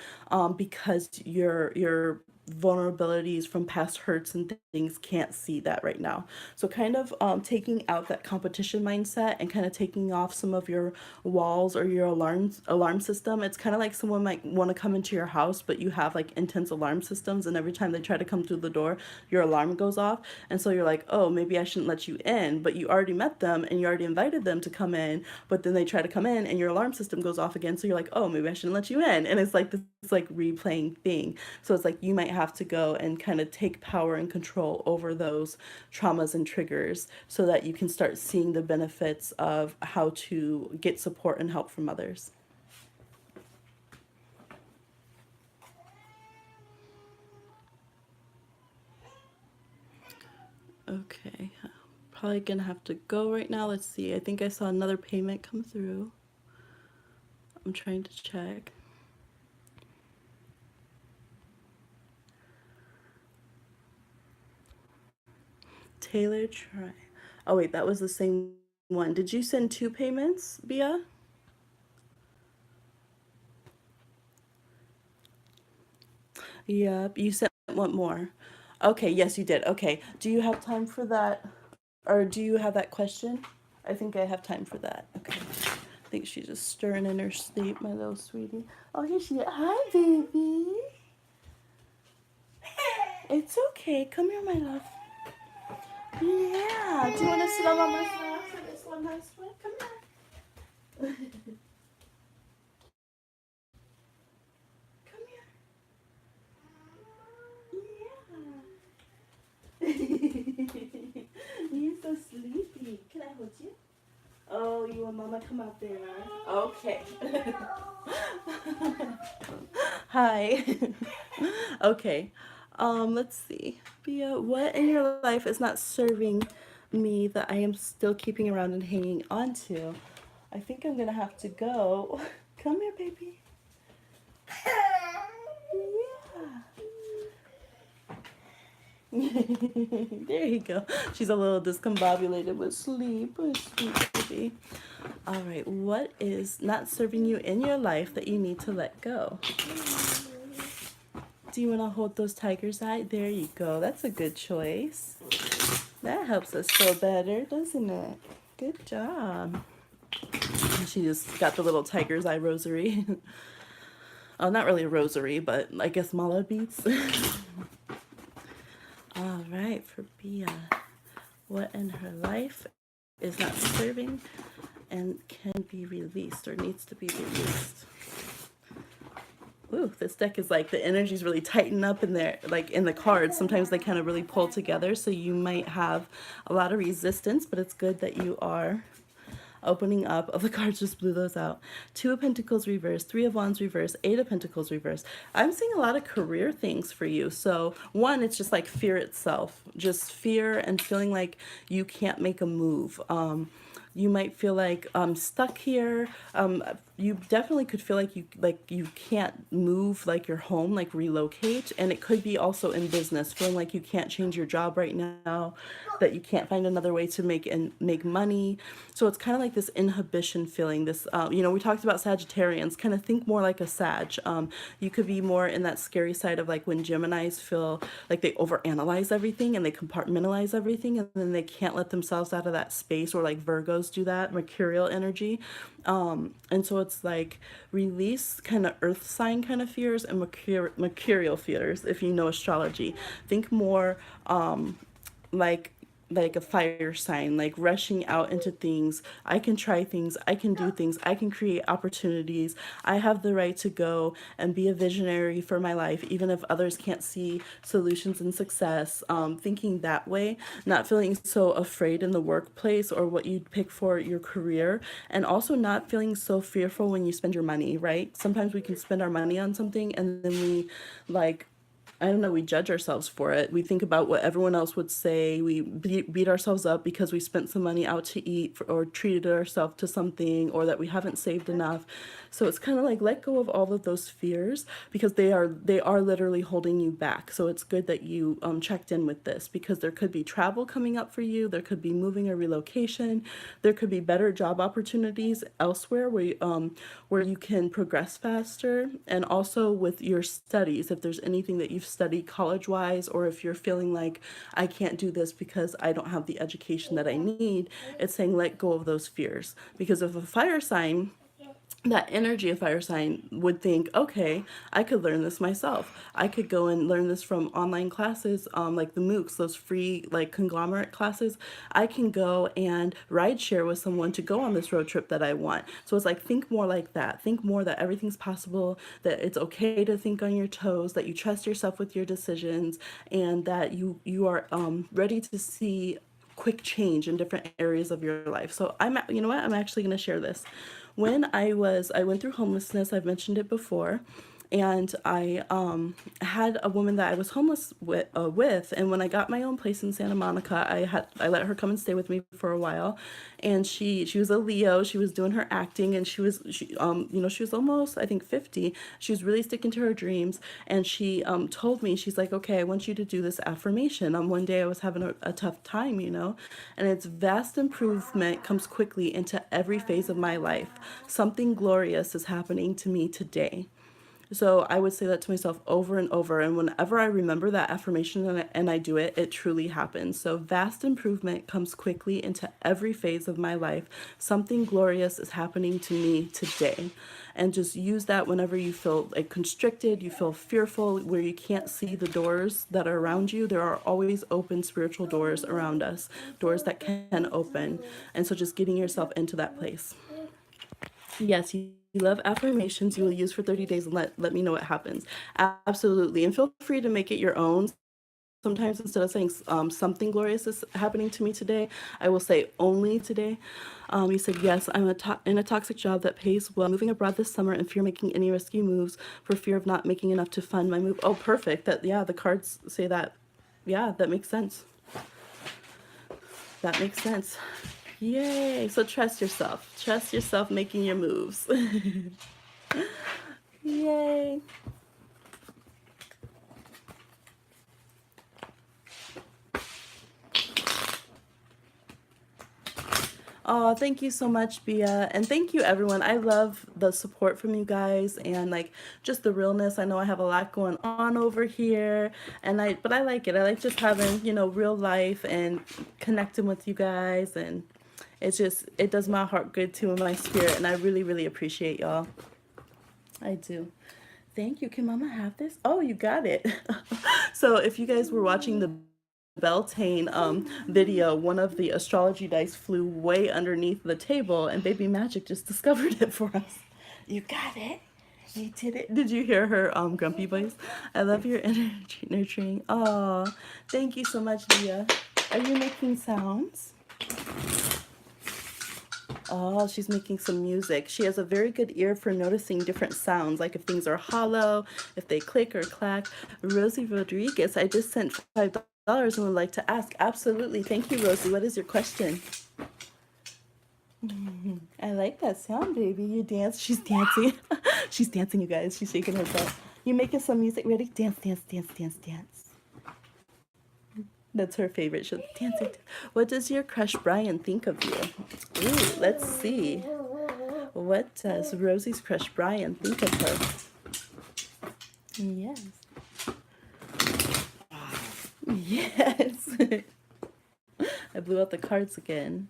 because your vulnerabilities from past hurts and things can't see that right now. So kind of taking out that competition mindset and kind of taking off some of your walls or your alarm system. It's kind of like someone might want to come into your house, but you have like intense alarm systems, and every time they try to come through the door, your alarm goes off. And so you're like, oh, maybe I shouldn't let you in, but you already met them and you already invited them to come in, but then they try to come in and your alarm system goes off again. So you're like, oh, maybe I shouldn't let you in. And it's like this like replaying thing. So it's like you might have to go and kind of take power and control over those traumas and triggers so that you can start seeing the benefits of how to get support and help from others. Okay, probably gonna have to go right now. Let's see. I think I saw another payment come through. I'm trying to check. Taylor try. Oh wait, that was the same one. Did you send two payments, Bia? Yep, you sent one more. Okay, yes, you did. Okay. Do you have time for that? Or do you have that question? I think I have time for that. Okay. I think she's just stirring in her sleep, my little sweetie. Oh, here she is. Hi, baby. It's okay. Come here, my love. Yeah. Do you want to sit on my lap for this one nice one? Come here. Come here. Yeah. You're so sleepy. Can I hold you? Oh, you want mama come out there? Okay. Hi. Okay. Let's see. Bia, what in your life is not serving me that I am still keeping around and hanging on to? I think I'm gonna have to go. Come here, baby. Yeah. There you go. She's a little discombobulated with sleep. Oh, sweet baby. All right, what is not serving you in your life that you need to let go? Do you want to hold those tiger's eye? There you go. That's a good choice. That helps us feel better, doesn't it? Good job. She just got the little tiger's eye rosary. Oh, not really a rosary, but I guess mala beads. All right, for Bia, what in her life is not serving and can be released or needs to be released? Ooh, this deck is like the energy's really tighten up in there, like in the cards. Sometimes they kind of really pull together, so you might have a lot of resistance, but it's good that you are opening up. Oh, the cards just blew those out. Two of Pentacles reversed, Three of Wands reversed, Eight of Pentacles reversed. I'm seeing a lot of career things for you. So one, it's just like fear itself, just fear and feeling like you can't make a move. You might feel like I'm stuck here. You definitely could feel like you can't move like your home, like relocate. And it could be also in business, feeling like you can't change your job right now, that you can't find another way to make money. So it's kind of like this inhibition feeling. This we talked about Sagittarians. Kind of think more like a Sag. You could be more in that scary side of like when Geminis feel like they overanalyze everything and they compartmentalize everything, and then they can't let themselves out of that space, or like Virgos does do that, mercurial energy. And so it's like release kind of earth sign kind of fears and mercurial fears, if you know astrology. Think more like like a fire sign, like rushing out into things. I can try things, I can do things, I can create opportunities. I have the right to go and be a visionary for my life, even if others can't see solutions and success. Thinking that way, not feeling so afraid in the workplace or what you'd pick for your career, and also not feeling so fearful when you spend your money, right? Sometimes we can spend our money on something and then we like I don't know, we judge ourselves for it. We think about what everyone else would say. We beat ourselves up because we spent some money out to eat or treated ourselves to something or that we haven't saved enough. So it's kind of like let go of all of those fears because they are literally holding you back. So it's good that you checked in with this because there could be travel coming up for you. There could be moving or relocation. There could be better job opportunities elsewhere where you can progress faster. And also with your studies, if there's anything that you've studied college wise, or if you're feeling like I can't do this because I don't have the education that I need, it's saying let go of those fears. Because if a fire sign, that energy of fire sign would think, okay, I could learn this myself. I could go and learn this from online classes, like the MOOCs, those free like conglomerate classes. I can go and ride share with someone to go on this road trip that I want. So it's like, think more like that. Think more that everything's possible, that it's okay to think on your toes, that you trust yourself with your decisions, and that you are ready to see quick change in different areas of your life. So you know what? I'm actually going to share this. When I went through homelessness, I've mentioned it before, and I had a woman that I was homeless with, and when I got my own place in Santa Monica, I let her come and stay with me for a while, and she was a Leo. She was doing her acting, and she was almost, I think, 50. She was really sticking to her dreams, and she told me, she's like, okay, I want you to do this affirmation. One day I was having a tough time, and it's vast improvement comes quickly into every phase of my life. Something glorious is happening to me today. So I would say that to myself over and over. And whenever I remember that affirmation and I do it, it truly happens. So vast improvement comes quickly into every phase of my life. Something glorious is happening to me today. And just use that whenever you feel like constricted, you feel fearful, where you can't see the doors that are around you. There are always open spiritual doors around us, doors that can open. And so just getting yourself into that place. Yes, you love affirmations you will use for 30 days and let me know what happens. Absolutely. And feel free to make it your own. Sometimes instead of saying something glorious is happening to me today, I will say only today. You said, yes, I'm in a toxic job that pays well. Moving abroad this summer and fear making any risky moves for fear of not making enough to fund my move. Oh, perfect. Yeah, the cards say that. Yeah, that makes sense. That makes sense. Yay. So trust yourself. Trust yourself making your moves. Yay. Oh, thank you so much, Bia. And thank you, everyone. I love the support from you guys and like just the realness. I know I have a lot going on over here but I like it. I like just having, real life and connecting with you guys. And it does my heart good too in my spirit. And I really, really appreciate y'all. I do. Thank you. Can Mama have this? Oh, you got it. So if you guys were watching the Beltane video, one of the astrology dice flew way underneath the table, and Baby Magic just discovered it for us. You got it. You did it. Did you hear her grumpy voice? I love your energy nurturing. Oh, thank you so much, Leah. Are you making sounds? Oh, she's making some music. She has a very good ear for noticing different sounds, like if things are hollow, if they click or clack. Rosie Rodriguez, I just sent $5 and would like to ask. Absolutely. Thank you, Rosie. What is your question? I like that sound, baby. You dance. She's dancing. She's dancing, you guys. She's shaking her butt. You making some music? Ready? Dance, dance, dance, dance, dance. That's her favorite. She'll dance it. What does your crush Brian think of you? Ooh, let's see. What does Rosie's crush Brian think of her? Yes. Yes. I blew out the cards again.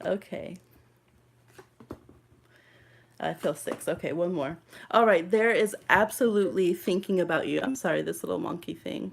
Okay. I feel 6. Okay, one more. All right, there is absolutely thinking about you. I'm sorry, this little monkey thing.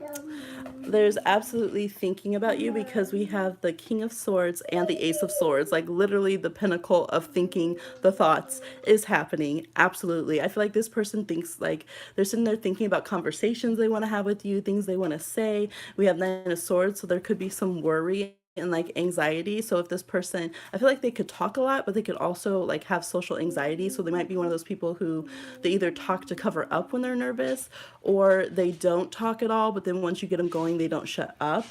There's absolutely thinking about you because we have the King of Swords and the Ace of Swords. Like literally the pinnacle of thinking the thoughts is happening. Absolutely. I feel like this person thinks like they're sitting there thinking about conversations they want to have with you, things they want to say. We have Nine of Swords, so there could be some worry and like anxiety. So if this person, I feel like they could talk a lot, but they could also like have social anxiety. So they might be one of those people who they either talk to cover up when they're nervous or they don't talk at all, but then once you get them going, they don't shut up.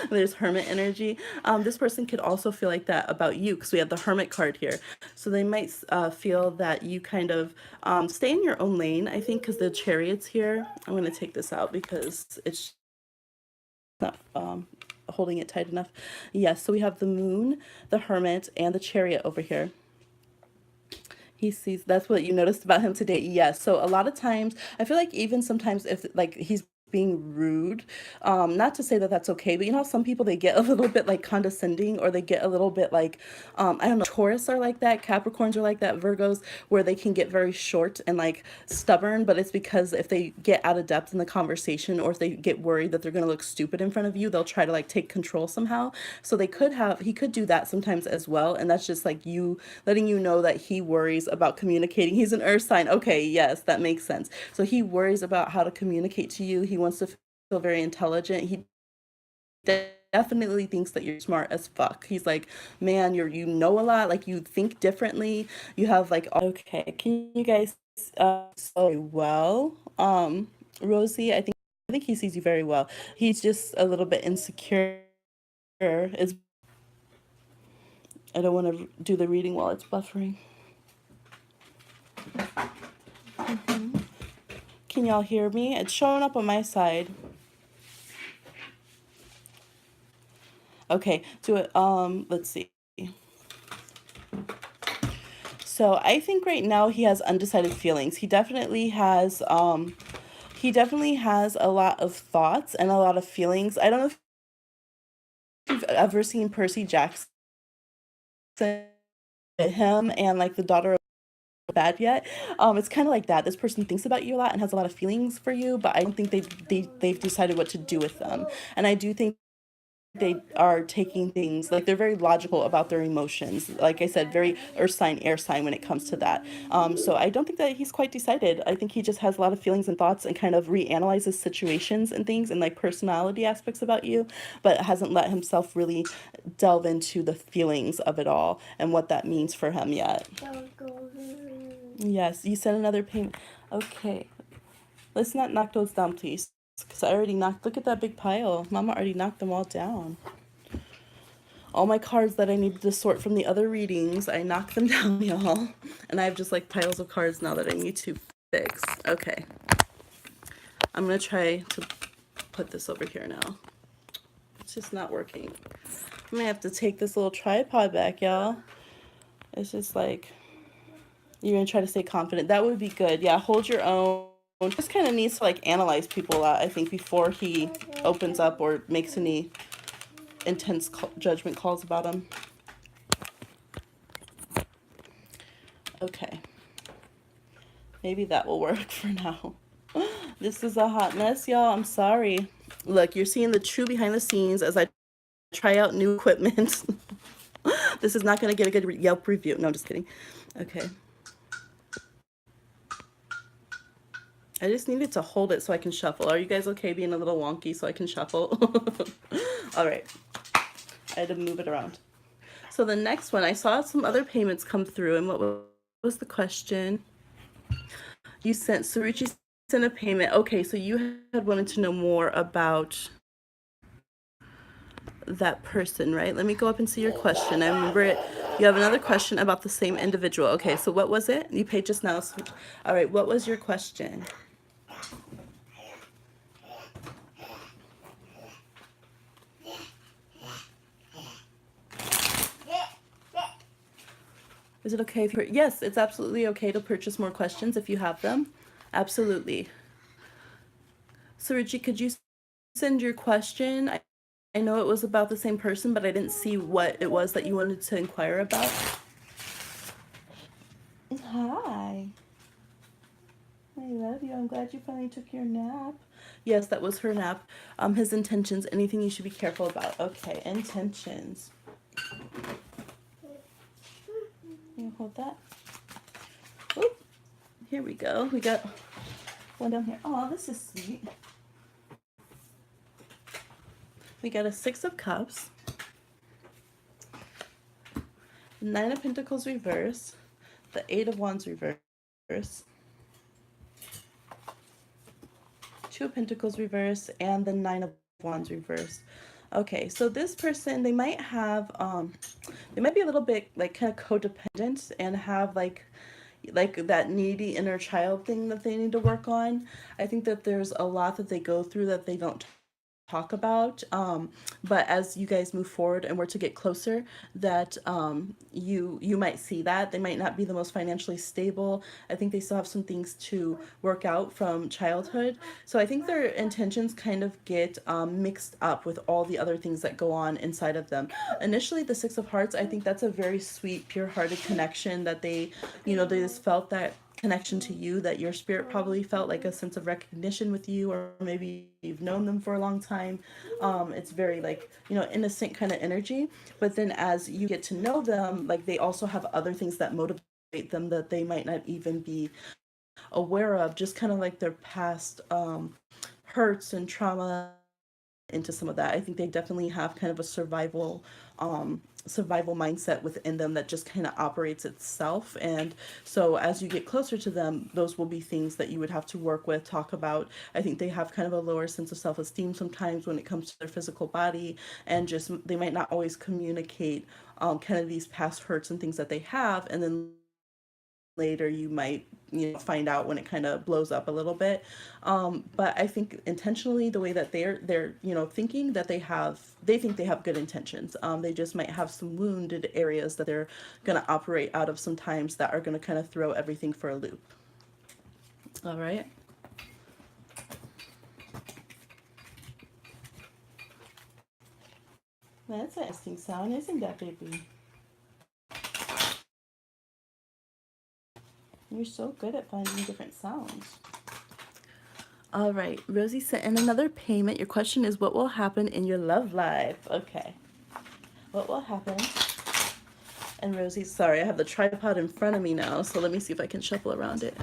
There's hermit energy. This person could also feel like that about you because we have the hermit card here. So they might feel that you kind of stay in your own lane, I think, because the chariot's here. I'm going to take this out because it's not holding it tight enough. Yes, so we have the moon, the hermit, and the chariot over here. He sees, that's what you noticed about him today. Yes. So a lot of times, I feel like even sometimes if like he's being rude, not to say that that's okay, but you know, some people they get a little bit like condescending or they get a little bit like, I don't know, Taurus are like that, Capricorns are like that, Virgos, where they can get very short and like stubborn, but it's because if they get out of depth in the conversation or if they get worried that they're going to look stupid in front of you, they'll try to like take control somehow. So they could have, he could do that sometimes as well. And that's just like you letting you know that he worries about communicating. He's an earth sign. Okay, yes, that makes sense. So he worries about how to communicate to you. He wants to feel very intelligent. He definitely thinks that you're smart as fuck. He's like, man, you know a lot, like you think differently. You have like okay, can you guys so well? Rosie, I think he sees you very well. He's just a little bit insecure. It's I don't want to do the reading while it's buffering. Can y'all hear me? It's showing up on my side. Okay, do it. Let's see. So I think right now he has undecided feelings. He definitely has a lot of thoughts and a lot of feelings. I don't know if you've ever seen Percy Jackson, him and like the daughter of bad yet. It's kind of like that. This person thinks about you a lot and has a lot of feelings for you, but I don't think they've decided what to do with them. And I do think they are taking things like they're very logical about their emotions. Like I said, very earth sign, air sign when it comes to that. So I don't think that he's quite decided. I think he just has a lot of feelings and thoughts and kind of reanalyzes situations and things and like personality aspects about you, but hasn't let himself really delve into the feelings of it all and what that means for him yet. Yes, you sent another payment. Okay, let's not knock those down, please. Because I already knocked, look at that big pile. Mama already knocked them all down. All my cards that I needed to sort from the other readings, I knocked them down, y'all. And I have just like piles of cards now that I need to fix. Okay. I'm going to try to put this over here now. It's just not working. I'm going to have to take this little tripod back, y'all. It's just like, you're going to try to stay confident. That would be good. Yeah, hold your own. Just kind of needs to like analyze people a lot, I think, before he opens up or makes any intense judgment calls about them. Okay. Maybe that will work for now. This is a hot mess, y'all. I'm sorry. Look, you're seeing the true behind the scenes as I try out new equipment. This is not going to get a good Yelp review. No, I'm just kidding. Okay. I just needed to hold it so I can shuffle. Are you guys okay being a little wonky so I can shuffle? All right. I had to move it around. So the next one, I saw some other payments come through, and what was the question? You sent, Suruchi sent a payment. Okay, so you had wanted to know more about that person, right? Let me go up and see your question. I remember it. You have another question about the same individual. Okay, so what was it? You paid just now. All right, what was your question? Is it okay if you... Yes, it's absolutely okay to purchase more questions if you have them. Absolutely. Suruchi, could you send your question? I know it was about the same person, but I didn't see what it was that you wanted to inquire about. Hi. I love you. I'm glad you finally took your nap. Yes, that was her nap. His intentions, anything you should be careful about. Okay, intentions. Can you hold that? Oop. Here we go. We got one down here. Oh, this is sweet. We got a Six of Cups, Nine of Pentacles reverse, the Eight of Wands reverse, Two of Pentacles reverse, and the Nine of Wands reverse. Okay, so this person, they might have, they might be a little bit like kind of codependent and have like that needy inner child thing that they need to work on. I think that there's a lot that they go through that they don't talk about, but as you guys move forward and were to get closer, that you might see that they might not be the most financially stable. I think they still have some things to work out from childhood, so I think their intentions kind of get mixed up with all the other things that go on inside of them. Initially, the Six of Hearts, I think that's a very sweet, pure-hearted connection that they, they just felt that connection to you, that your spirit probably felt like a sense of recognition with you, or maybe you've known them for a long time. It's very like, innocent kind of energy. But then as you get to know them, like they also have other things that motivate them that they might not even be aware of, just kind of like their past hurts and trauma into some of that. I think they definitely have kind of a survival mindset within them that just kind of operates itself. And so as you get closer to them, those will be things that you would have to work with, talk about. I think they have kind of a lower sense of self-esteem sometimes when it comes to their physical body, and just they might not always communicate kind of these past hurts and things that they have, and then later you might find out when it kind of blows up a little bit. But I think intentionally, the way that they're thinking that they think they have good intentions. They just might have some wounded areas that they're going to operate out of sometimes, that are going to kind of throw everything for a loop. All right. That's an interesting sound, isn't that, baby? You're so good at finding different sounds. All right, Rosie sent in another payment. Your question is, what will happen in your love life? Okay. What will happen? And Rosie, sorry, I have the tripod in front of me now, so let me see if I can shuffle around it.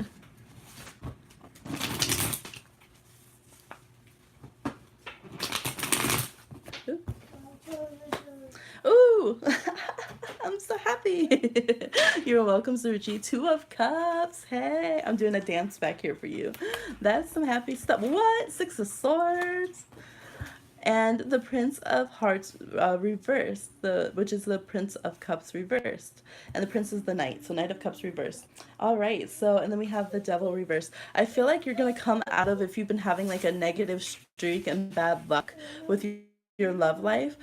Ooh. Ooh. I'm so happy. You're welcome, Suji. Two of Cups. Hey, I'm doing a dance back here for you. That's some happy stuff. What? Six of Swords. And the Prince of Hearts reversed, which is the Prince of Cups reversed. And the Prince is the Knight, so Knight of Cups reversed. All right, so, and then we have the Devil reversed. I feel like you're going to come out of, if you've been having like a negative streak and bad luck with your love life,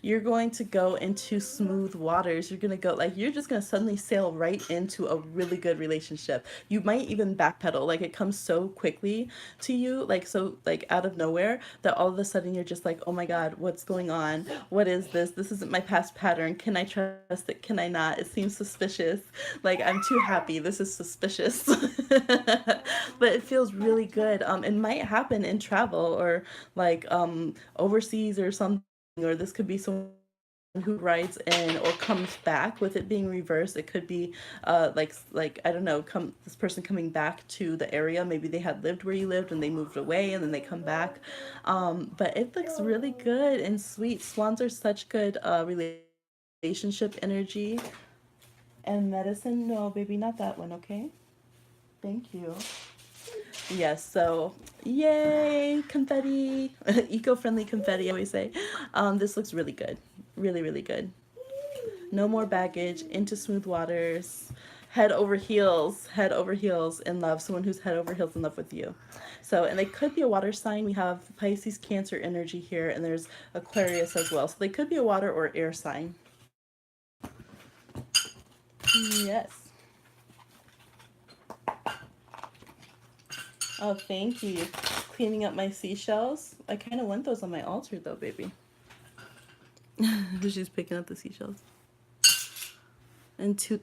you're going to go into smooth waters. You're going to go, like, you're just going to suddenly sail right into a really good relationship. You might even backpedal. Like, it comes so quickly to you, like, so, like, out of nowhere, that all of a sudden you're just like, oh my God, what's going on? What is this? This isn't my past pattern. Can I trust it? Can I not? It seems suspicious. Like, I'm too happy. This is suspicious. But it feels really good. It might happen in travel, or like overseas or something, or this could be someone who rides in or comes back. With it being reversed, it could be like I don't know, this person coming back to the area. Maybe they had lived where you lived and they moved away and then they come back. But it looks really good and sweet. Swans are such good relationship energy. And medicine, no baby, not that one. Okay, thank you. Yes, so yay, confetti, eco-friendly confetti, I always say. This looks really good, really, really good. No more baggage, into smooth waters, head over heels in love, someone who's head over heels in love with you. So, and they could be a water sign. We have Pisces, Cancer energy here, and there's Aquarius as well. So they could be a water or air sign. Yes. Oh, thank you. Cleaning up my seashells. I kind of want those on my altar though, baby. She's picking up the seashells. And two,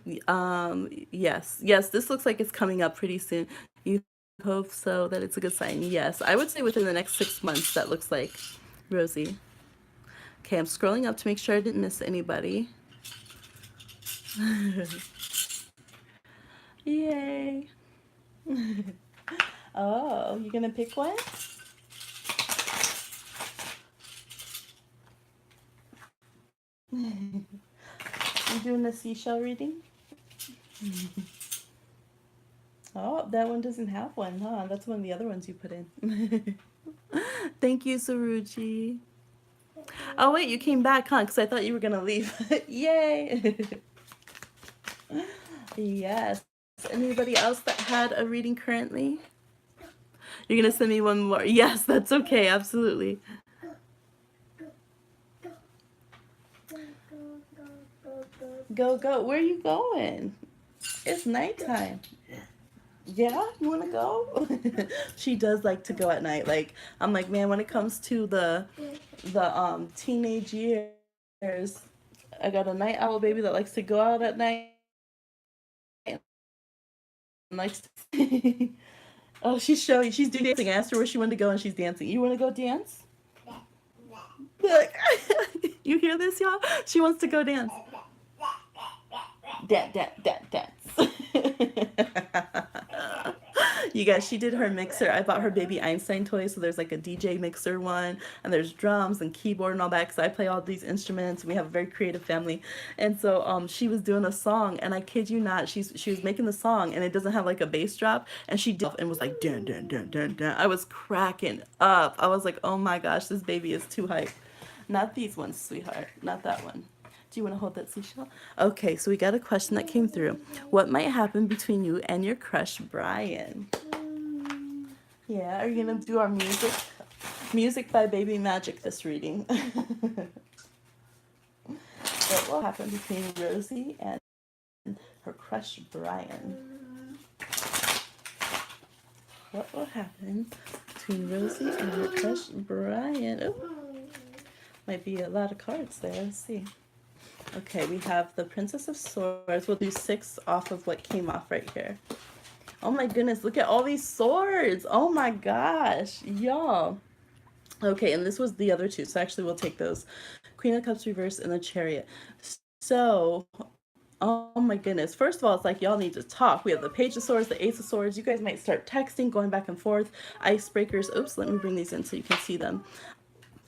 yes, yes, this looks like it's coming up pretty soon. You hope so, that it's a good sign. Yes, I would say within the next 6 months, that looks like, Rosie. Okay, I'm scrolling up to make sure I didn't miss anybody. Yay. Oh, you gonna pick one? You doing the seashell reading? Oh, that one doesn't have one, huh? That's one of the other ones you put in. Thank you, Saruji. Oh, wait, you came back, huh? Because I thought you were gonna leave. Yay! Yes. Anybody else that had a reading currently? You're gonna send me one more. Yes, that's okay, absolutely. Go, go. Where are you going? It's nighttime. Yeah, you want to go? She does like to go at night. Like I'm like, man, when it comes to the teenage years, I got a night owl baby that likes to go out at night and likes to Oh, she's showing. She's doing dancing. I asked her where she wanted to go, and she's dancing. You want to go dance? Look, you hear this, y'all? She wants to go dance. Dance, dance, dance, dance. You guys, she did her mixer. I bought her baby Einstein toy, so there's like a DJ mixer one, and there's drums and keyboard and all that. Because I play all these instruments. We have a very creative family, and so she was doing a song, and I kid you not, she was making the song, and it doesn't have like a bass drop, and she did and was like dun dun dun dun dun. I was cracking up. I was like, oh my gosh, this baby is too hype. Not these ones, sweetheart. Not that one. Do you want to hold that seashell? Okay, so we got a question that came through. What might happen between you and your crush, Brian? Yeah, are you going to do our music? Music by Baby Magic this reading. What will happen between Rosie and her crush, Brian? What will happen between Rosie and her crush, Brian? Oh, might be a lot of cards there. Let's see. Okay, we have the Princess of Swords. We'll do 6 off of what came off right here. Oh my goodness, look at all these swords. Oh my gosh, y'all. Okay, and this was the other 2, so actually we'll take those. Queen of Cups reversed and the Chariot. So, oh my goodness. First of all, it's like y'all need to talk. We have the Page of Swords, the Ace of Swords. You guys might start texting, going back and forth. Icebreakers. Oops, let me bring these in so you can see them.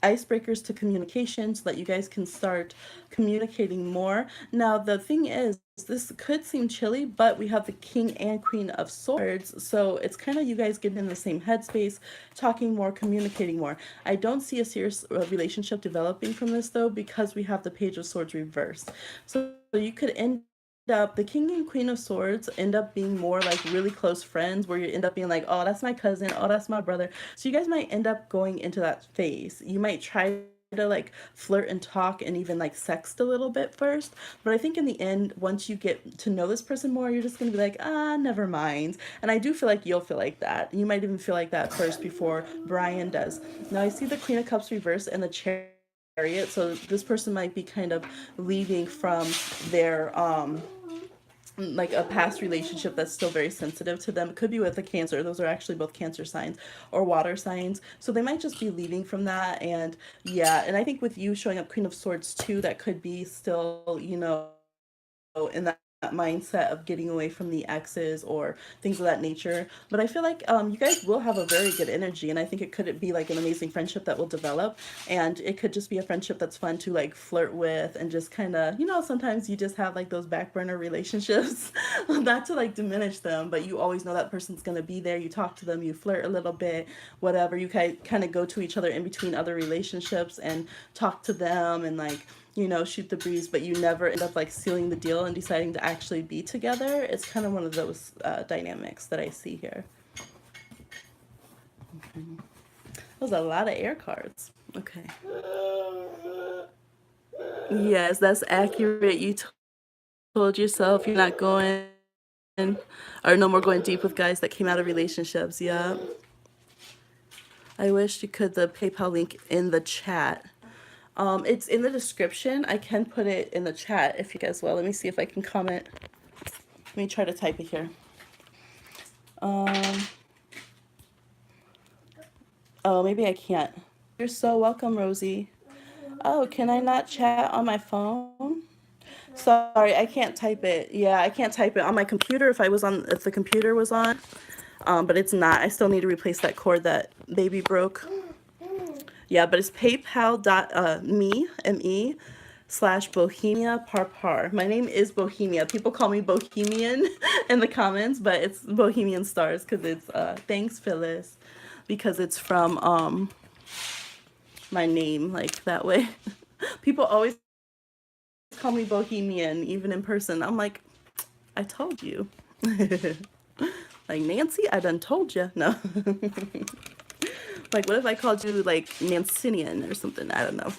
Icebreakers to communication so that you guys can start communicating more. Now, the thing is, this could seem chilly, but we have the King and Queen of Swords, so it's kind of you guys getting in the same headspace, talking more, communicating more. I don't see a serious relationship developing from this, though, because we have the Page of Swords reversed. So you could end up the King and Queen of Swords end up being more like really close friends, where you end up being like, oh, that's my cousin, oh, that's my brother. So you guys might end up going into that phase. You might try to like flirt and talk and even like sext a little bit first, but I think in the end, once you get to know this person more, you're just gonna be like, ah, never mind. And I do feel like you'll feel like that. You might even feel like that first before Brian does. Now I see the Queen of Cups reversed and the Chariot, so this person might be kind of leaving from their like a past relationship that's still very sensitive to them. It could be with a Cancer. Those are actually both Cancer signs or water signs. So they might just be leaving from that. And yeah, and I think with you showing up Queen of Swords too, that could be still, in that mindset of getting away from the exes or things of that nature. But I feel like you guys will have a very good energy, and I think it could be like an amazing friendship that will develop, and it could just be a friendship that's fun to like flirt with and just kind of, sometimes you just have like those back burner relationships. Not to like diminish them, but you always know that person's going to be there. You talk to them, you flirt a little bit, whatever. You kind of go to each other in between other relationships and talk to them and like shoot the breeze, but you never end up like sealing the deal and deciding to actually be together. It's kind of one of those dynamics that I see here. That was a lot of air cards. Okay. Yes, that's accurate. You told yourself you're not going or no more going deep with guys that came out of relationships. Yeah. I wish you could the PayPal link in the chat. It's in the description. I can put it in the chat if you guys will. Let me see if I can comment. Let me try to type it here. Oh, maybe I can't. You're so welcome, Rosie. Oh, can I not chat on my phone? Sorry, I can't type it. Yeah, I can't type it on my computer if the computer was on. But it's not. I still need to replace that cord that baby broke. Yeah, but it's paypal.me, M-E, slash Bohemia Parpar. My name is Bohemia. People call me Bohemian in the comments, but it's Bohemian Stars because it's, thanks Phyllis, because it's from my name, like that way. People always call me Bohemian, even in person. I'm like, I told you. Like, Nancy, I done told you. No. Like, what if I called you, like, Mancinian or something? I don't know.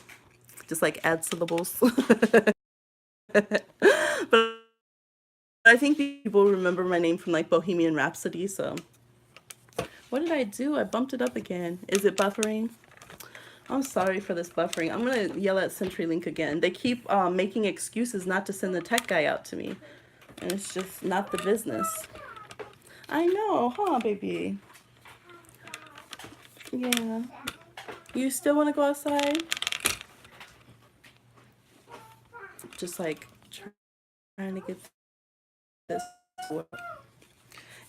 Just, like, add syllables. But I think people remember my name from, like, Bohemian Rhapsody, so. What did I do? I bumped it up again. Is it buffering? I'm sorry for this buffering. I'm going to yell at CenturyLink again. They keep making excuses not to send the tech guy out to me. And it's just not the business. I know, huh, baby? Yeah. You still want to go outside? Just like trying to get this.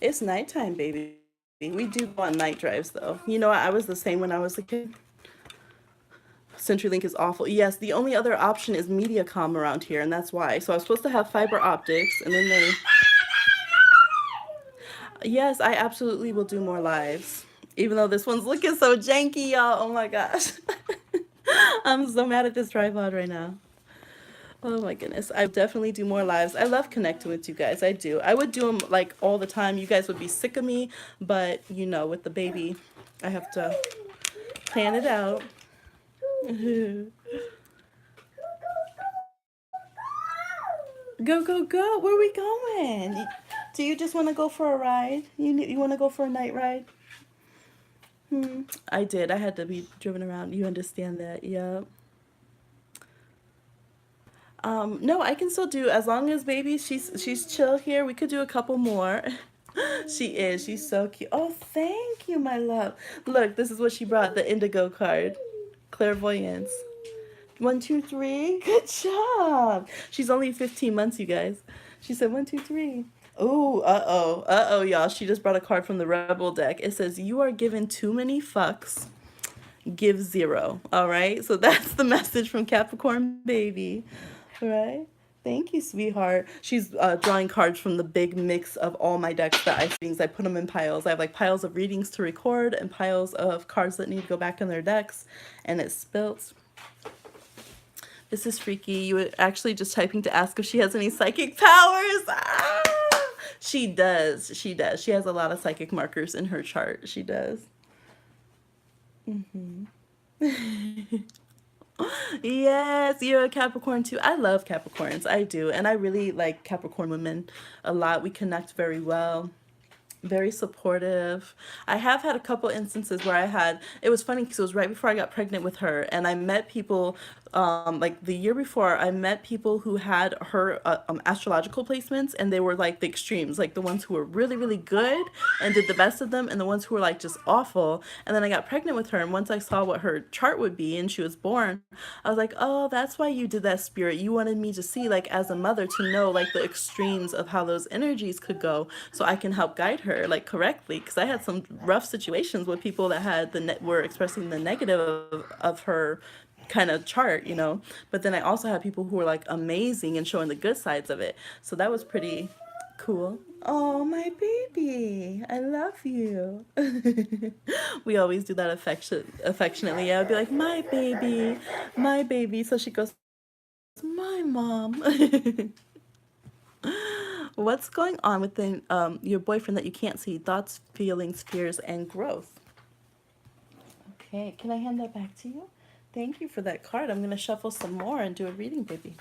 It's nighttime, baby. We do go on night drives, though. You know, I was the same when I was a kid. CenturyLink is awful. Yes, the only other option is Mediacom around here, and that's why. So I was supposed to have fiber optics, and then they... Yes, I absolutely will do more lives. Even though this one's looking so janky, y'all. Oh my gosh. I'm so mad at this tripod right now. Oh my goodness. I definitely do more lives. I love connecting with you guys. I do. I would do them like all the time. You guys would be sick of me, but you know, with the baby, I have to plan it out. Go, go, go. Where are we going? Do you just want to go for a ride? You want to go for a night ride? I did. I had to be driven around. You understand that? Yep. No, I can still do as long as baby she's chill here. We could do a couple more. She is. She's so cute. Oh, thank you, my love. Look, this is what she brought, the indigo card. Clairvoyance. 1, 2, 3. Good job. She's only 15 months, you guys. She said 1, 2, 3. Oh, uh-oh. Uh-oh, y'all. She just brought a card from the Rebel deck. It says, you are given too many fucks. Give 0. All right? So that's the message from Capricorn baby. All right? Thank you, sweetheart. She's drawing cards from the big mix of all my decks that I readings. I put them in piles. I have like piles of readings to record and piles of cards that need to go back in their decks. And it's spilt. This is freaky. You were actually just typing to ask if she has any psychic powers. Ah! She does. She does. She has a lot of psychic markers in her chart. She does. Yes, you're a Capricorn too. I love Capricorns. I do. And I really like Capricorn women a lot. We connect very well. Very supportive. I have had a couple instances where it was funny because it was right before I got pregnant with her, and I met people, like the year before, I met people who had her astrological placements, and they were like the extremes, like the ones who were really, really good and did the best of them, and the ones who were like just awful. And then I got pregnant with her, and once I saw what her chart would be, and she was born, I was like, oh, that's why you did that, spirit. You wanted me to see, like, as a mother, to know like the extremes of how those energies could go, so I can help guide her like correctly, because I had some rough situations with people that had were expressing the negative of her kind of chart, you know. But then I also had people who were like amazing and showing the good sides of it. So that was pretty cool. Oh, my baby, I love you. We always do that affectionately. I would be like, my baby, my baby. So she goes, my mom. What's going on within your boyfriend that you can't see? Thoughts, feelings, fears, and growth. Okay, can I hand that back to you? Thank you for that card. I'm going to shuffle some more and do a reading, baby.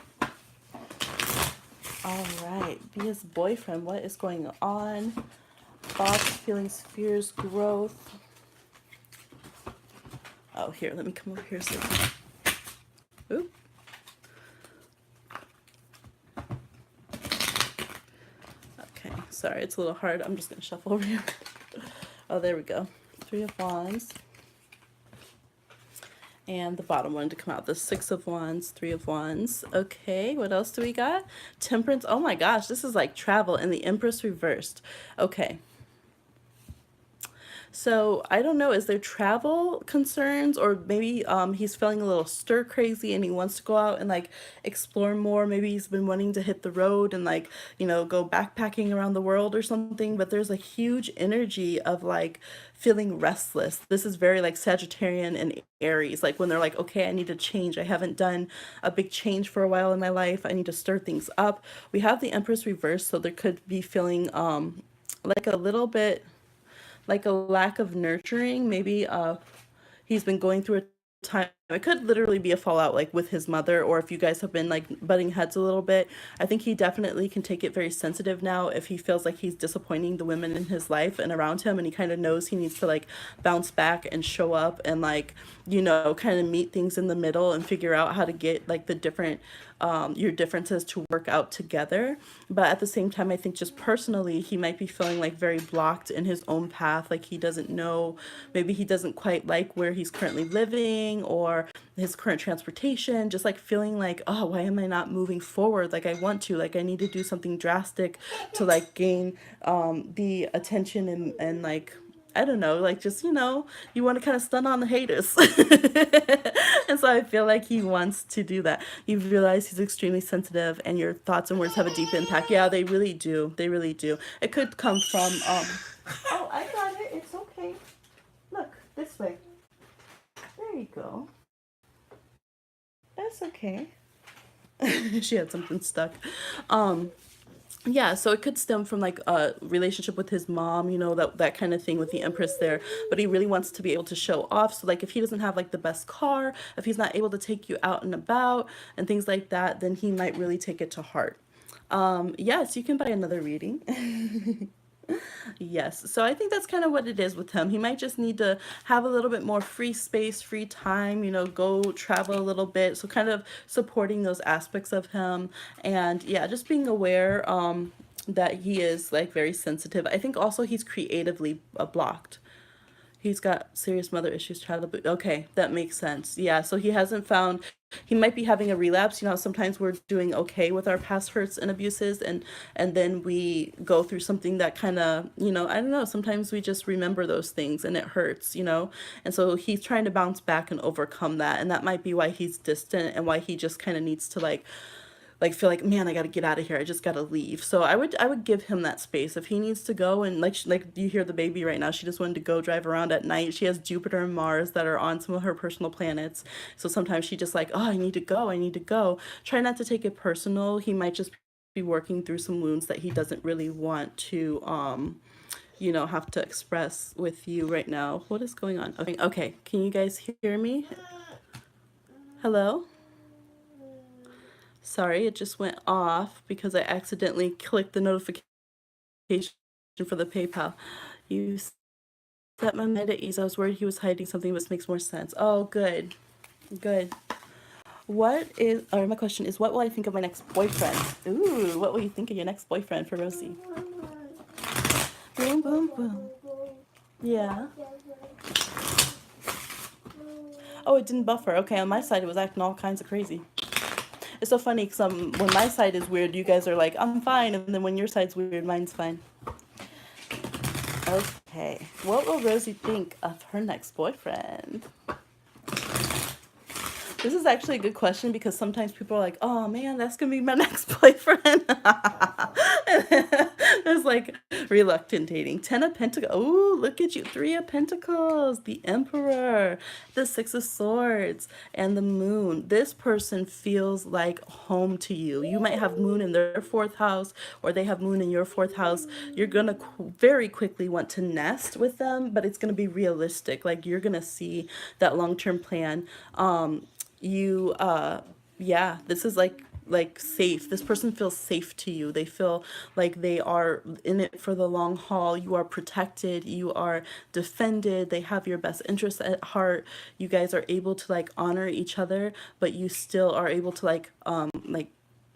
All right, be his boyfriend. What is going on? Thoughts, feelings, fears, growth. Oh, here, let me come over here so sorry, it's a little hard. I'm just gonna shuffle over here. Oh, there we go. Three of Wands. And the bottom one to come out, the Six of Wands, Three of Wands. Okay, what else do we got? Temperance. Oh my gosh, this is like travel, and the Empress reversed. Okay. So I don't know, is there travel concerns, or maybe he's feeling a little stir crazy and he wants to go out and like explore more. Maybe he's been wanting to hit the road and like, go backpacking around the world or something, but there's a huge energy of like feeling restless. This is very like Sagittarian and Aries, like when they're like, okay, I need to change. I haven't done a big change for a while in my life. I need to stir things up. We have the Empress reversed, so there could be feeling like a little bit like a lack of nurturing. Maybe he's been going through a time. It could literally be a fallout like with his mother, or if you guys have been like butting heads a little bit. I think he definitely can take it very sensitive now if he feels like he's disappointing the women in his life and around him, and he kind of knows he needs to like bounce back and show up and like, kind of meet things in the middle and figure out how to get like the different your differences to work out together. But at the same time, I think just personally, he might be feeling like very blocked in his own path. Like he doesn't know, maybe he doesn't quite like where he's currently living or his current transportation, just like feeling like, oh, why am I not moving forward like I want to? Like I need to do something drastic to like gain the attention and like, I don't know, like just, you want to kind of stun on the haters. And so I feel like he wants to do that. You realize he's extremely sensitive and your thoughts and words have a deep impact. Yeah, they really do. They really do. It could come from, oh, I got it. It's okay. Look, this way. There you go. That's okay. She had something stuck. Um, yeah, so it could stem from like a relationship with his mom, that kind of thing with the Empress there. But he really wants to be able to show off. So like if he doesn't have like the best car, if he's not able to take you out and about and things like that, then he might really take it to heart. Yes, you can buy another reading. Yes. So I think that's kind of what it is with him. He might just need to have a little bit more free space, free time, go travel a little bit. So kind of supporting those aspects of him. And yeah, just being aware that he is like very sensitive. I think also he's creatively blocked. He's got serious mother issues, child abuse. Okay, that makes sense. Yeah, so he hasn't found, he might be having a relapse. Sometimes we're doing okay with our past hurts and abuses, and then we go through something that kind of, I don't know, sometimes we just remember those things and it hurts. And so he's trying to bounce back and overcome that, and that might be why he's distant and why he just kind of needs to like feel like, man, I got to get out of here. I just got to leave. So I would give him that space if he needs to go. And like you hear the baby right now, she just wanted to go drive around at night. She has Jupiter and Mars that are on some of her personal planets. So sometimes she just like, oh, I need to go. I need to go. Try not to take it personal. He might just be working through some wounds that he doesn't really want to have to express with you right now. What is going on? Okay, okay. Can you guys hear me? Hello? Sorry, it just went off because I accidentally clicked the notification for the PayPal. You set my mind at ease. I was worried he was hiding something, but this makes more sense. Oh, good. Good. My question is, what will I think of my next boyfriend? Ooh, what will you think of your next boyfriend for Rosie? Boom, boom, boom. Yeah. Oh, it didn't buffer. Okay, on my side, it was acting all kinds of crazy. It's so funny because when my side is weird, you guys are like, I'm fine. And then when your side's weird, mine's fine. Okay. What will Rosie think of her next boyfriend? This is actually a good question because sometimes people are like, oh man, that's going to be my next boyfriend. It's like reluctant dating. 10 of Pentacles. Oh, look at you. 3 of Pentacles. The Emperor. The 6 of Swords. And the Moon. This person feels like home to you. You might have Moon in their 4th house or they have Moon in your 4th house. You're going to very quickly want to nest with them, but it's going to be realistic. Like you're going to see that long-term plan. Yeah, this is like safe. This person feels safe to you. They feel like they are in it for the long haul. You are protected, you are defended, they have your best interests at heart. You guys are able to like honor each other, but you still are able to like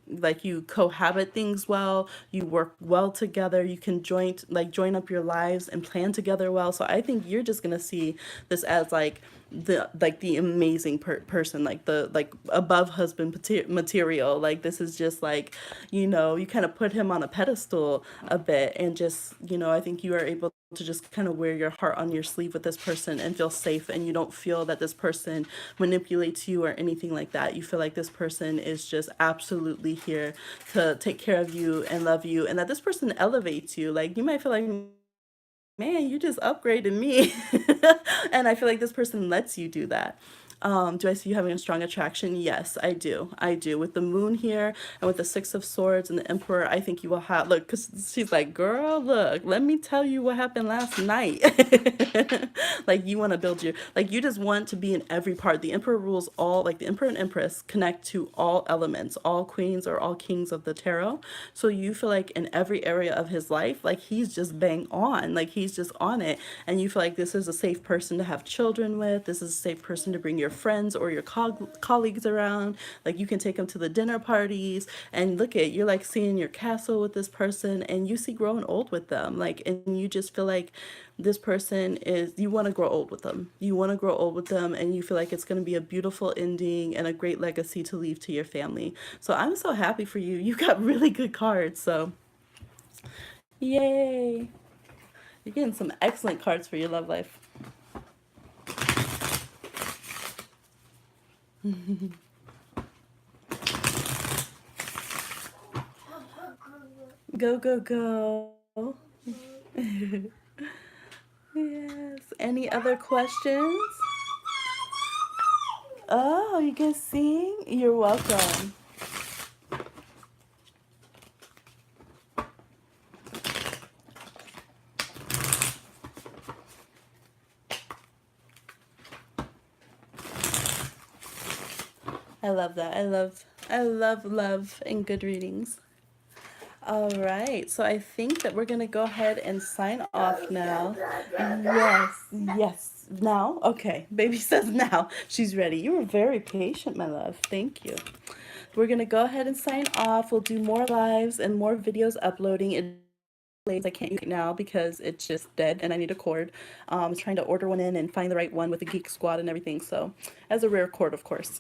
like you cohabit things well, you work well together, you can join up your lives and plan together well. So I think you're just gonna see this as like the amazing person, like the like above husband material. Like this is just like, you kind of put him on a pedestal a bit, and just, I think you are able to just kind of wear your heart on your sleeve with this person and feel safe, and you don't feel that this person manipulates you or anything like that. You feel like this person is just absolutely here to take care of you and love you, and that this person elevates you. Like you might feel like, man, you just upgraded me. And I feel like this person lets you do that. Do I see you having a strong attraction? Yes, I do. I do. With the moon here and with the Six of Swords and the Emperor, I think you will have, look, because she's like, girl, look, let me tell you what happened last night. Like, you want to build your, like, you just want to be in every part. The Emperor rules all, like, the Emperor and Empress connect to all elements, all queens or all kings of the tarot. So you feel like in every area of his life, like, he's just bang on, like, he's just on it. And you feel like this is a safe person to have children with. This is a safe person to bring your friends or your colleagues around. Like, you can take them to the dinner parties, and look at, you're like seeing your castle with this person, and you see growing old with them. Like, and you just feel like this person is, you want to grow old with them. You want to grow old with them, and you feel like it's going to be a beautiful ending and a great legacy to leave to your family. So I'm so happy for you. You got really good cards. So, yay. You're getting some excellent cards for your love life. Go, go, go. Yes. Any other questions? Oh, you can sing? You're welcome. I love that. I love and good readings. All right, so I think that we're gonna go ahead and sign off now. Yes, yes. Now? Okay. Baby says now. She's ready. You were very patient, my love. Thank you. We're gonna go ahead and sign off. We'll do more lives and more videos uploading. I can't use it now because it's just dead and I need a cord. I was trying to order one in and find the right one with the Geek Squad and everything. So, as a rare cord, of course.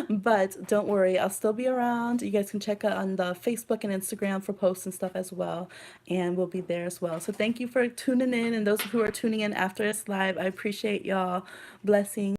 But don't worry, I'll still be around. You guys can check out on the Facebook and Instagram for posts and stuff as well. And we'll be there as well. So thank you for tuning in, and those who are tuning in after this live. I appreciate y'all. Blessings.